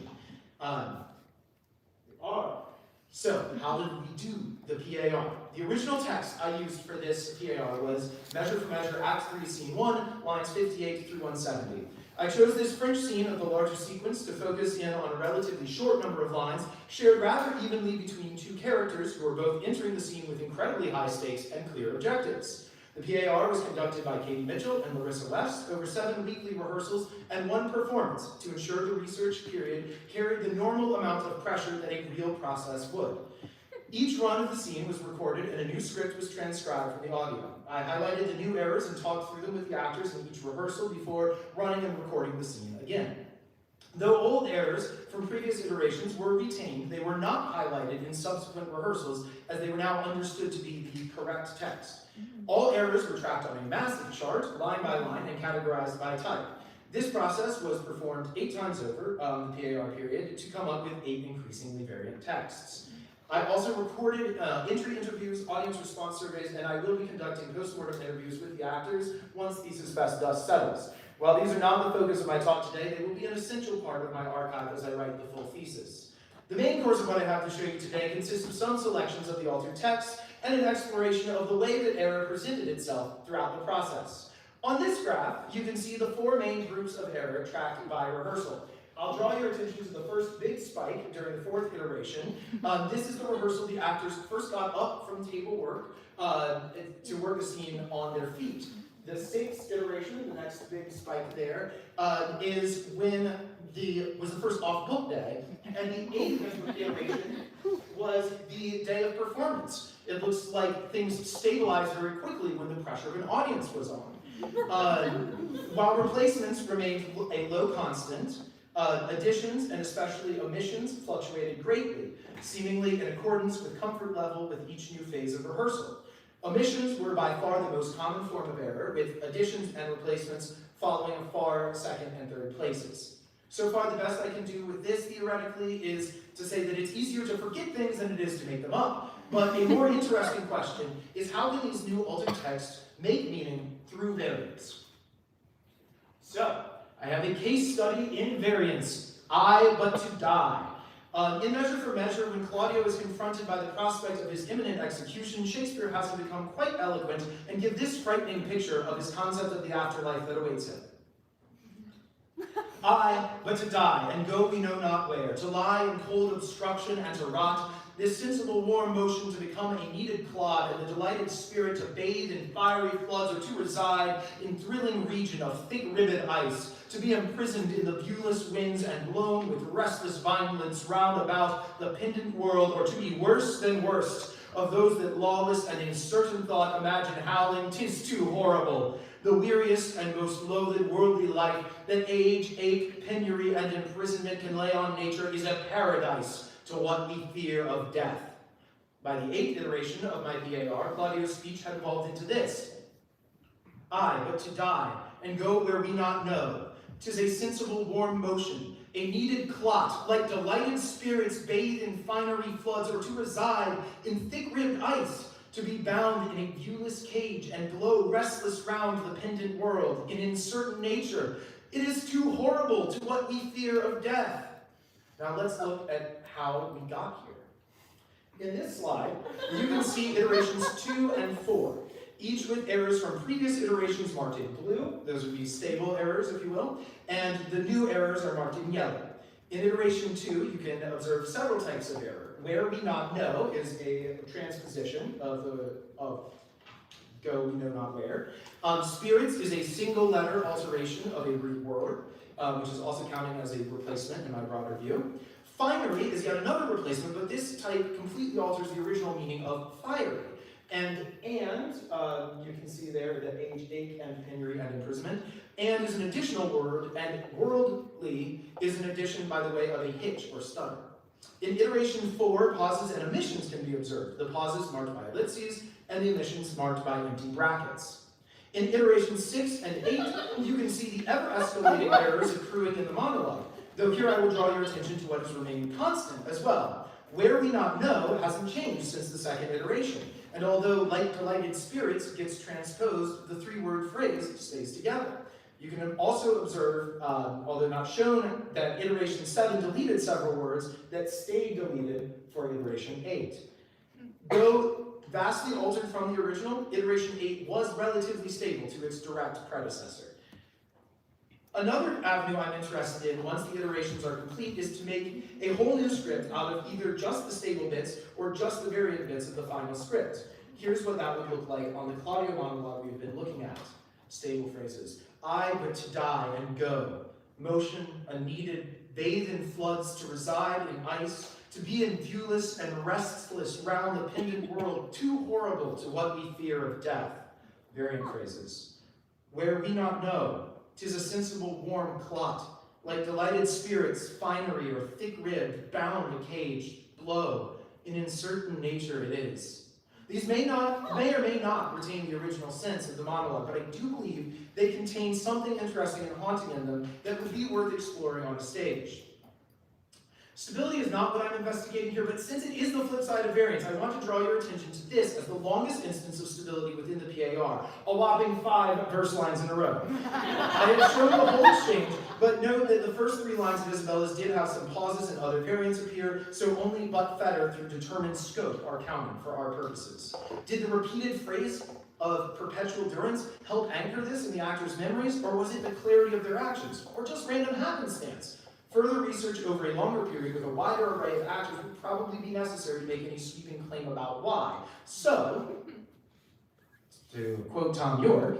So, how did we do the PAR? The original text I used for this PAR was Measure for Measure, Act 3, Scene 1, lines 58 through 170. I chose this French scene of the larger sequence to focus in on a relatively short number of lines, shared rather evenly between two characters who are both entering the scene with incredibly high stakes and clear objectives. The PAR was conducted by Katie Mitchell and Larissa West over 7 weekly rehearsals and 1 performance to ensure the research period carried the normal amount of pressure that a real process would. Each run of the scene was recorded and a new script was transcribed from the audio. I highlighted the new errors and talked through them with the actors in each rehearsal before running and recording the scene again. Though old errors from previous iterations were retained, they were not highlighted in subsequent rehearsals as they were now understood to be the correct text. All errors were tracked on a massive chart, line by line, and categorized by type. This process was performed 8 times over the PAR period to come up with 8 increasingly variant texts. I also recorded entry interviews, audience response surveys, and I will be conducting post-mortem interviews with the actors once Thesis Fest dust settles. While these are not the focus of my talk today, they will be an essential part of my archive as I write the full thesis. The main course of what I have to show you today consists of some selections of the altered text and an exploration of the way that error presented itself throughout the process. On this graph, you can see the 4 main groups of error tracked by rehearsal. I'll draw your attention to the first big spike during the 4th iteration. This is the rehearsal the actors first got up from table work to work a scene on their feet. The 6th iteration, the next big spike there, is when was the first off-book day, and the 8th iteration was the day of performance. It looks like things stabilized very quickly when the pressure of an audience was on. While replacements remained a low constant, additions and especially omissions fluctuated greatly, seemingly in accordance with comfort level with each new phase of rehearsal. Omissions were by far the most common form of error, with additions and replacements following a far second and third places. So far, the best I can do with this theoretically is to say that it's easier to forget things than it is to make them up. But a more interesting question is how can these new altered texts make meaning through variance? So, I have a case study in variance, I but to die. In Measure for Measure, when Claudio is confronted by the prospect of his imminent execution, Shakespeare has him become quite eloquent and give this frightening picture of his concept of the afterlife that awaits him. I, but to die, and go we know not where, to lie in cold obstruction and to rot, this sensible warm motion to become a needed clod, and the delighted spirit to bathe in fiery floods, or to reside in thrilling region of thick-ribbed ice, to be imprisoned in the viewless winds and blown with restless violence round about the pendant world, or to be worse than worst of those that lawless and in certain thought imagine howling, 'tis too horrible. The weariest and most loathed worldly life that age, ache, penury, and imprisonment can lay on nature is a paradise to what we fear of death. By the 8th iteration of my PAR, Claudio's speech had evolved into this. I, but to die, and go where we not know. 'Tis a sensible warm motion, a needed clot, like delighted spirits bathe in finery floods, or to reside in thick-ribbed ice, to be bound in a viewless cage and blow restless round the pendant world, in uncertain nature. It is too horrible to what we fear of death. Now let's look at how we got here. In this slide, you can see iterations 2 and 4, each with errors from previous iterations marked in blue. Those would be stable errors, if you will, and the new errors are marked in yellow. In iteration 2, you can observe several types of error. Where we not know is a transposition of go we know not where. Spirits is a single letter alteration of a root word, which is also counting as a replacement in my broader view. Finery is yet another replacement, but this type completely alters the original meaning of fiery. And you can see there that age, ache, and penury, and imprisonment. And is an additional word, and worldly is an addition, by the way, of a hitch or stutter. In iteration 4, pauses and omissions can be observed. The pauses marked by ellipses and the omissions marked by empty brackets. In iterations 6 and 8, you can see the ever-escalating errors accruing in the monologue, though here I will draw your attention to what has remained constant as well. Where we not know hasn't changed since the second iteration, and although like delighted spirits gets transposed, the three-word phrase stays together. You can also observe, although not shown, that iteration 7 deleted several words that stayed deleted for iteration 8. Though vastly altered from the original, iteration 8 was relatively stable to its direct predecessor. Another avenue I'm interested in once the iterations are complete is to make a whole new script out of either just the stable bits or just the variant bits of the final script. Here's what that would look like on the Claudio monologue we've been looking at. Stable phrases. I but to die and go. Motion unneeded, bathe in floods to reside in ice, to be in viewless and restless round the pendant world, too horrible to what we fear of death. Variant phrases. Where we not know, 'tis a sensible warm clot, like delighted spirits, finery or thick-ribbed, bound a cage, blow, in uncertain nature it is. These may or may not retain the original sense of the monologue, but I do believe they contain something interesting and haunting in them that would be worth exploring on a stage. Stability is not what I'm investigating here, but since it is the flip side of variance, I want to draw your attention to this as the longest instance of stability within the PAR, a whopping 5 verse lines in a row. I have shown the whole exchange, but note that the first 3 lines of Isabella's did have some pauses and other variants appear, so only but fetter through determined scope are counted for our purposes. Did the repeated phrase of perpetual durance help anchor this in the actors' memories, or was it the clarity of their actions, or just random happenstance? Further research over a longer period with a wider array of actors would probably be necessary to make any sweeping claim about why. So, to quote Tom York,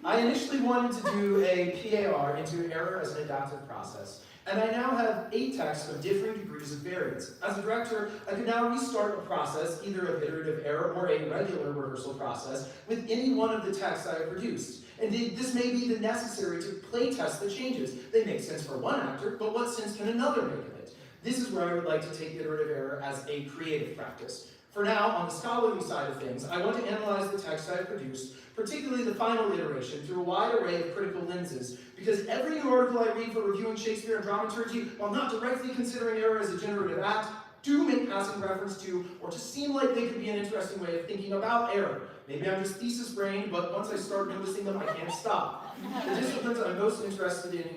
I initially wanted to do a PAR into error as an adaptive process, and I now have 8 texts of differing degrees of variance. As a director, I could now restart a process, either of iterative error or a regular rehearsal process, with any one of the texts I have produced. Indeed, this may be necessary to play test the changes. They make sense for one actor, but what sense can another make of it? This is where I would like to take iterative error as a creative practice. For now, on the scholarly side of things, I want to analyze the text I have produced, particularly the final iteration, through a wide array of critical lenses, because every new article I read for reviewing Shakespeare and dramaturgy, while not directly considering error as a generative act, do make passing reference to, or just seem like they could be an interesting way of thinking about error. Maybe I'm just thesis-brained, but once I start noticing them, I can't stop. The disciplines I'm most interested in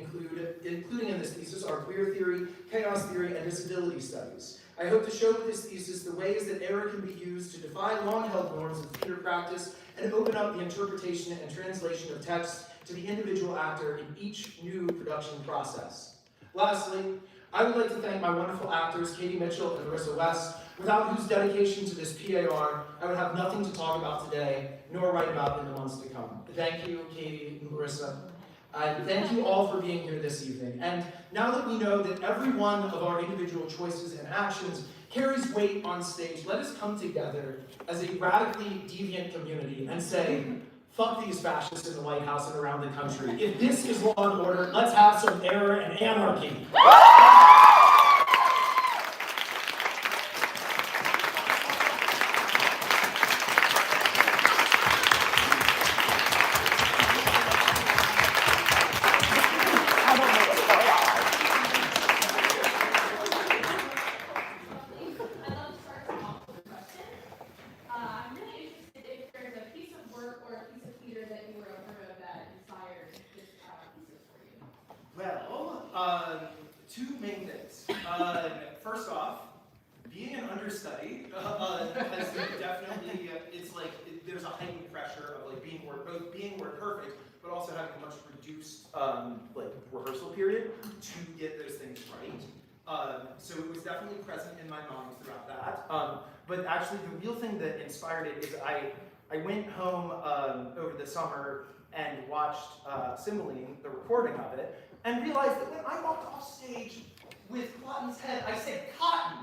including in this thesis are queer theory, chaos theory, and disability studies. I hope to show with this thesis the ways that error can be used to defy long-held norms of theater practice and open up the interpretation and translation of text to the individual actor in each new production process. Lastly, I would like to thank my wonderful actors, Katie Mitchell and Marissa West, without whose dedication to this PAR, I would have nothing to talk about today, nor write about in the months to come. Thank you, Katie and Marissa. And thank you all for being here this evening. And now that we know that every one of our individual choices and actions carries weight on stage, let us come together as a radically deviant community and say, fuck these fascists in the White House and around the country. If this is law and order, let's have some error and anarchy. Two main things. First off, being an understudy has definitely, there's a heightened pressure of both being word perfect, but also having a much reduced rehearsal period to get those things right. So it was definitely present in my mind throughout that. But actually the real thing that inspired it is I went home over the summer and watched Cymbeline, the recording of it, and realized that when I walked off stage with Cotton's head, I said cotton.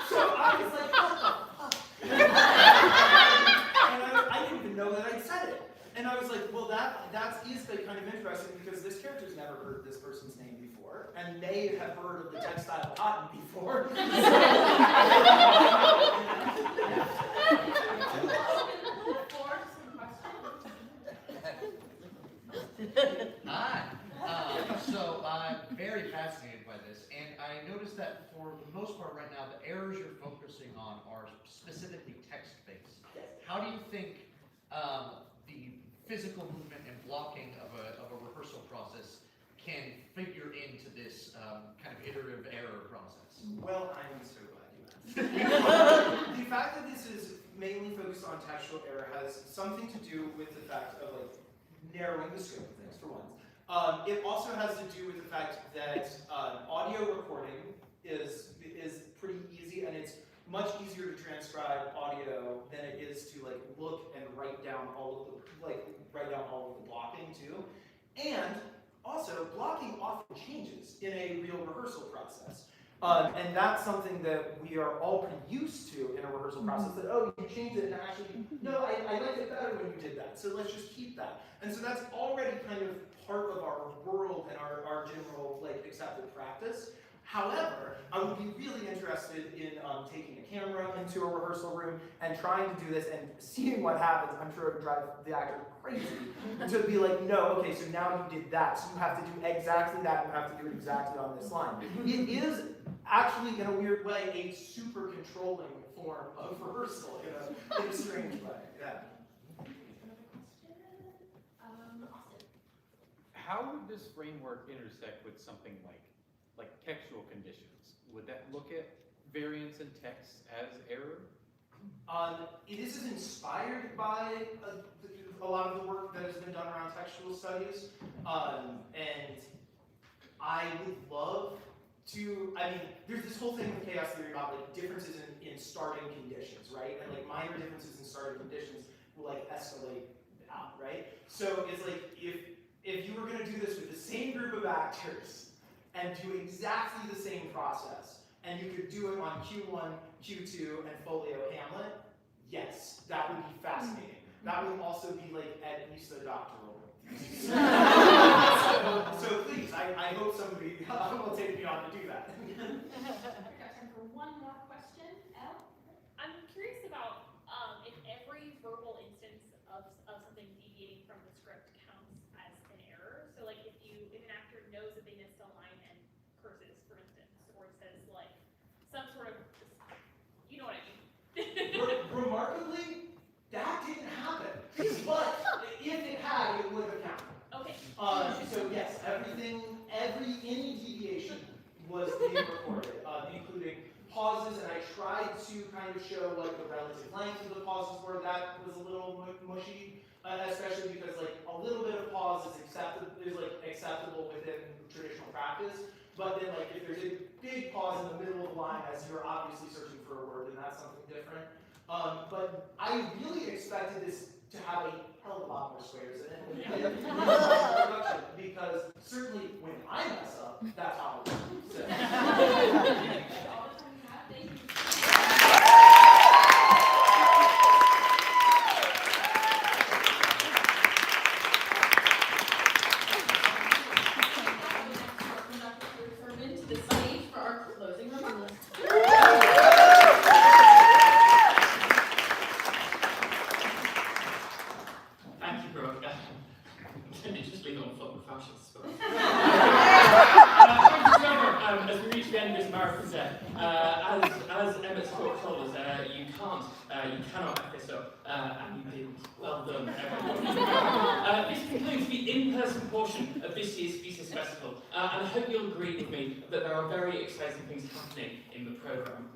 So I was like, what the fuck? And I didn't even know that I'd said it. And I was like, well, that is like kind of interesting because this character's never heard this person's name before, and may have heard of the textile cotton before. Hi. So I'm very fascinated by this, and I noticed that for the most part right now, the errors you're focusing on are specifically text-based. How do you think the physical movement and blocking of a rehearsal process can figure into this kind of iterative error process? Well, I'm so glad you asked. The fact that this is mainly focused on textual error has something to do with the fact of like narrowing the scope of things, for one. It also has to do with the fact that audio recording is pretty easy, and it's much easier to transcribe audio than it is to like look and write down all of the blocking too. And also, blocking often changes in a real rehearsal process. And that's something that we are all pretty used to in a rehearsal process, that, oh, you changed it, and actually, no, I liked it better when you did that, so let's just keep that. And so that's already kind of part of our world and our general like accepted practice. However, I would be really interested in taking a camera into a rehearsal room and trying to do this and seeing what happens. I'm sure it would drive the actor crazy to be like, no, okay, so now you did that, so you have to do exactly that, and you have to do it exactly on this line. It is actually, in a weird way, a super controlling form of rehearsal in a strange way. Yeah. How would this framework intersect with something like textual conditions? Would that look at variance in text as error? This is inspired by a lot of the work that has been done around textual studies, and I would love to, I mean, there's this whole thing with chaos theory about like differences in starting conditions, right? And like minor differences in starting conditions will like escalate out, right? So it's like if you were gonna do this with the same group of actors and do exactly the same process, and you could do it on Q1, Q2, and folio Hamlet, yes, that would be fascinating. That would also be like at least a doctoral. so please, I hope somebody will take me on to do that. We've got time for one more question. Elle? I'm curious about if every verbal instance of something deviating from the script counts as an error. So like if an actor knows that they missed a line and curses, for instance, or says like some sort of, you know what I mean. Remarkably, that didn't happen. But if it had, it would have counted. Okay. So yes, any deviation was being recorded, including pauses, and I tried to kind of show what the relative length of the pauses were. That was a little mushy, especially because like a little bit of pause is acceptable within traditional practice. But then like if there's a big pause in the middle of the line as you're obviously searching for a word, then that's something different. But I really expected this to have a hell of a lot more squares in it because certainly when I mess up, that's how it works. So. To the stage for our closing remarks. Thank you, Brooke. Just leave it on foot with fashions. As we reach the end of this marathon set, as Emmet's talk told us, you cannot back this up, and you didn't. Well done, everyone. This concludes the in-person portion of this year's Thesis Festival, and I hope you'll agree with me that there are very exciting things happening in the programme.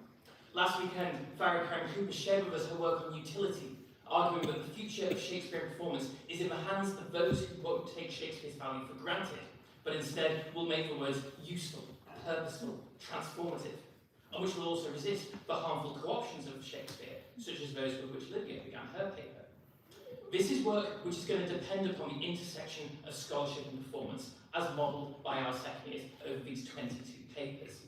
Last weekend, Farah Karen Cooper shared with us her work on utility, arguing that the future of Shakespearean performance is in the hands of those who won't take Shakespeare's value for granted, but instead will make the words useful, purposeful, transformative, and which will also resist the harmful co-options of Shakespeare, such as those with which Lydia began her paper. This is work which is going to depend upon the intersection of scholarship and performance, as modelled by our second years over these 22 papers.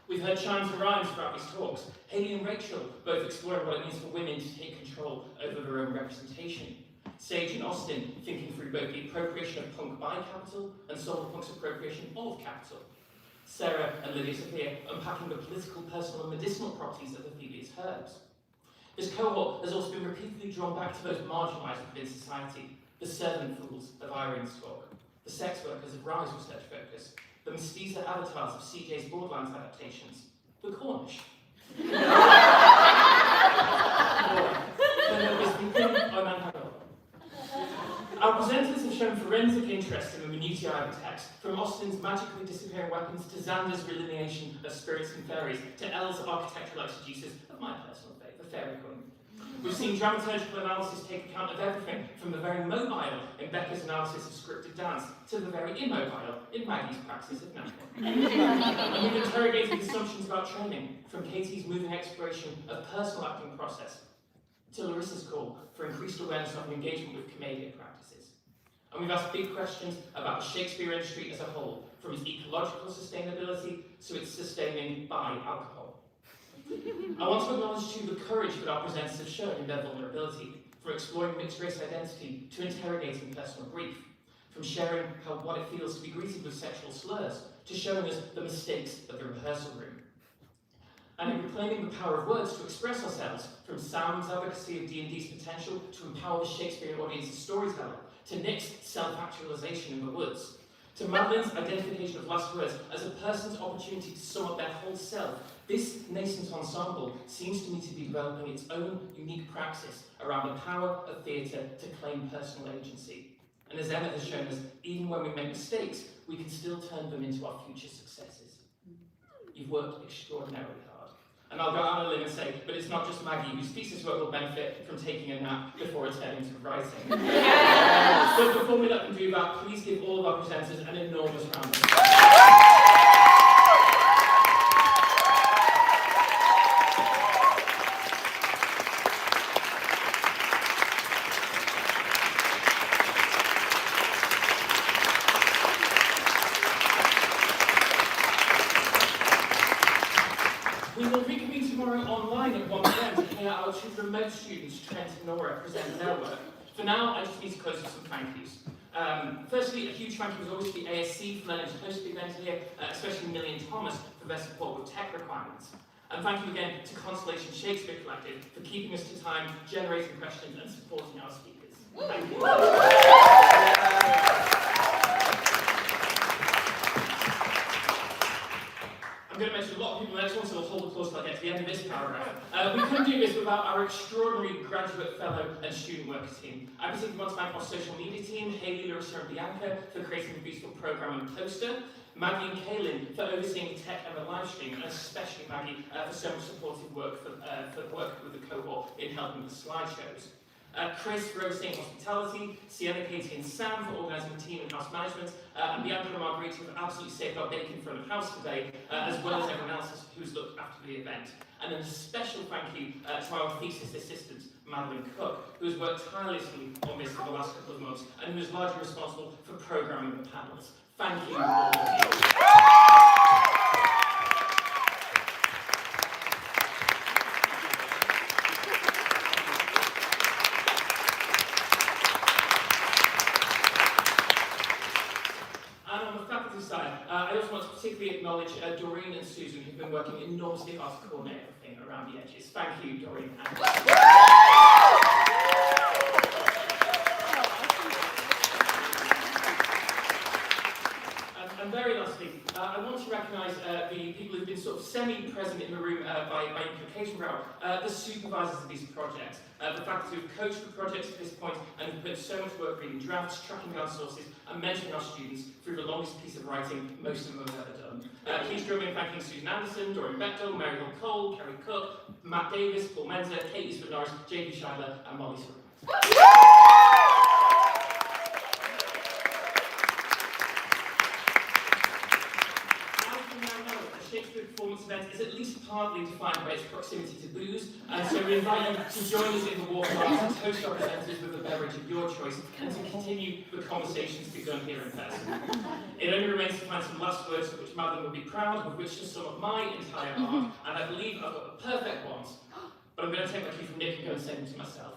We've heard chimes and rhymes throughout these talks. Hayley and Rachel both exploring what it means for women to take control over their own representation. Sage and Austen thinking through both the appropriation of punk by capital and solar punk's appropriation of capital. Sarah and Lydia Sophia unpacking the political, personal and medicinal properties of Aphelia's herbs. This cohort has also been repeatedly drawn back to those marginalised within society, the servant fools of Ironstock, the sex workers of Rye's research focus, the mestiza avatars of CJ's Borderlands adaptations, the Cornish. Our presenters have shown forensic interest in the minutiae of the text, from Austen's magically disappearing weapons to Xander's delineation of spirits and fairies, to Elle's architectural exegesis of my personal favourite, the fairy queen. We've seen dramaturgical analysis take account of everything, from the very mobile in Becca's analysis of scripted dance, to the very immobile in Maggie's practice of napping. And we've interrogated assumptions about training, from Katie's moving exploration of personal acting process, to Larissa's call for increased awareness of engagement with commedia practices. And we've asked big questions about the Shakespeare industry as a whole, from its ecological sustainability to its sustaining by alcohol. I want to acknowledge too the courage that our presenters have shown in their vulnerability, from exploring mixed race identity to interrogating personal grief, from sharing what it feels to be greeted with sexual slurs, to showing us the mistakes of the rehearsal room. And in reclaiming the power of words to express ourselves, from Sam's advocacy of D&D's potential to empower the Shakespearean audience as storyteller, to Nick's self-actualization in the woods, to Madeline's identification of last words as a person's opportunity to sum up their whole self, this nascent ensemble seems to me to be developing its own unique praxis around the power of theatre to claim personal agency. And as Emmet has shown us, even when we make mistakes, we can still turn them into our future successes. You've worked extraordinarily hard. And I'll go out on a limb and say, but it's not just Maggie whose thesis work will benefit from taking a nap before returning to writing. So before we let them do that, please give all of our presenters an enormous round of applause. Remote students, Trent and Nora, present their work. For now, I just need to close with some thank yous. Firstly, a huge thank you as always to the ASC for letting us host the event here, especially Millie and Thomas for their support with tech requirements. And thank you again to Constellation Shakespeare Collective for keeping us to time, generating questions and supporting our speakers. Thank you. I'm going to mention a lot of people in the next one, so I'll hold applause till I get to the end of this paragraph. We couldn't do this without our extraordinary graduate, fellow and student worker team. I particularly want to thank our social media team, Hayley, Larissa and Bianca, for creating a beautiful programme and poster, Maggie and Kaylin for overseeing the tech and the live stream, and especially Maggie for so much supportive work for working with the cohort in helping with the slideshows. Chris for overseeing hospitality, Sienna, Katie and Sam for organising the team and house management, and Bianca and Marguerite who have absolutely saved our bacon in front of house today, as well as everyone else who's looked after the event. And then a special thank you to our thesis assistant, Madeline Cook, who has worked tirelessly on this for the last couple of months, and who is largely responsible for programming the panels. Thank you all of you. I also want to particularly acknowledge Doreen and Susan, who've been working enormously hard to coordinate everything around the edges. Thank you, Doreen. And very lastly, I want to recognise the people who've been sort of semi-present in the room by implication route, the supervisors of these projects, the faculty who've coached the projects at this point and have put so much work reading drafts, tracking down sources, and mentoring our students through the longest piece of writing most of them have ever done. Please join me in thanking Susan Anderson, Doreen Bechtel, Mary Hill Cole, Kerry Cook, Matt Davis, Paul Menzer, Kate Eastwood Norris, JP Schuyler, and Molly Surratt. Shakespeare performance event is at least partly defined by its proximity to booze, and so we invite you to join us in the walk class and host our presenters with a beverage of your choice and to continue the conversations begun here in person. It only remains to find some last words of which Madeline will be proud, with which to sum up my entire art, and I believe I've got the perfect ones, but I'm going to take my cue from Nick and go and send them to myself.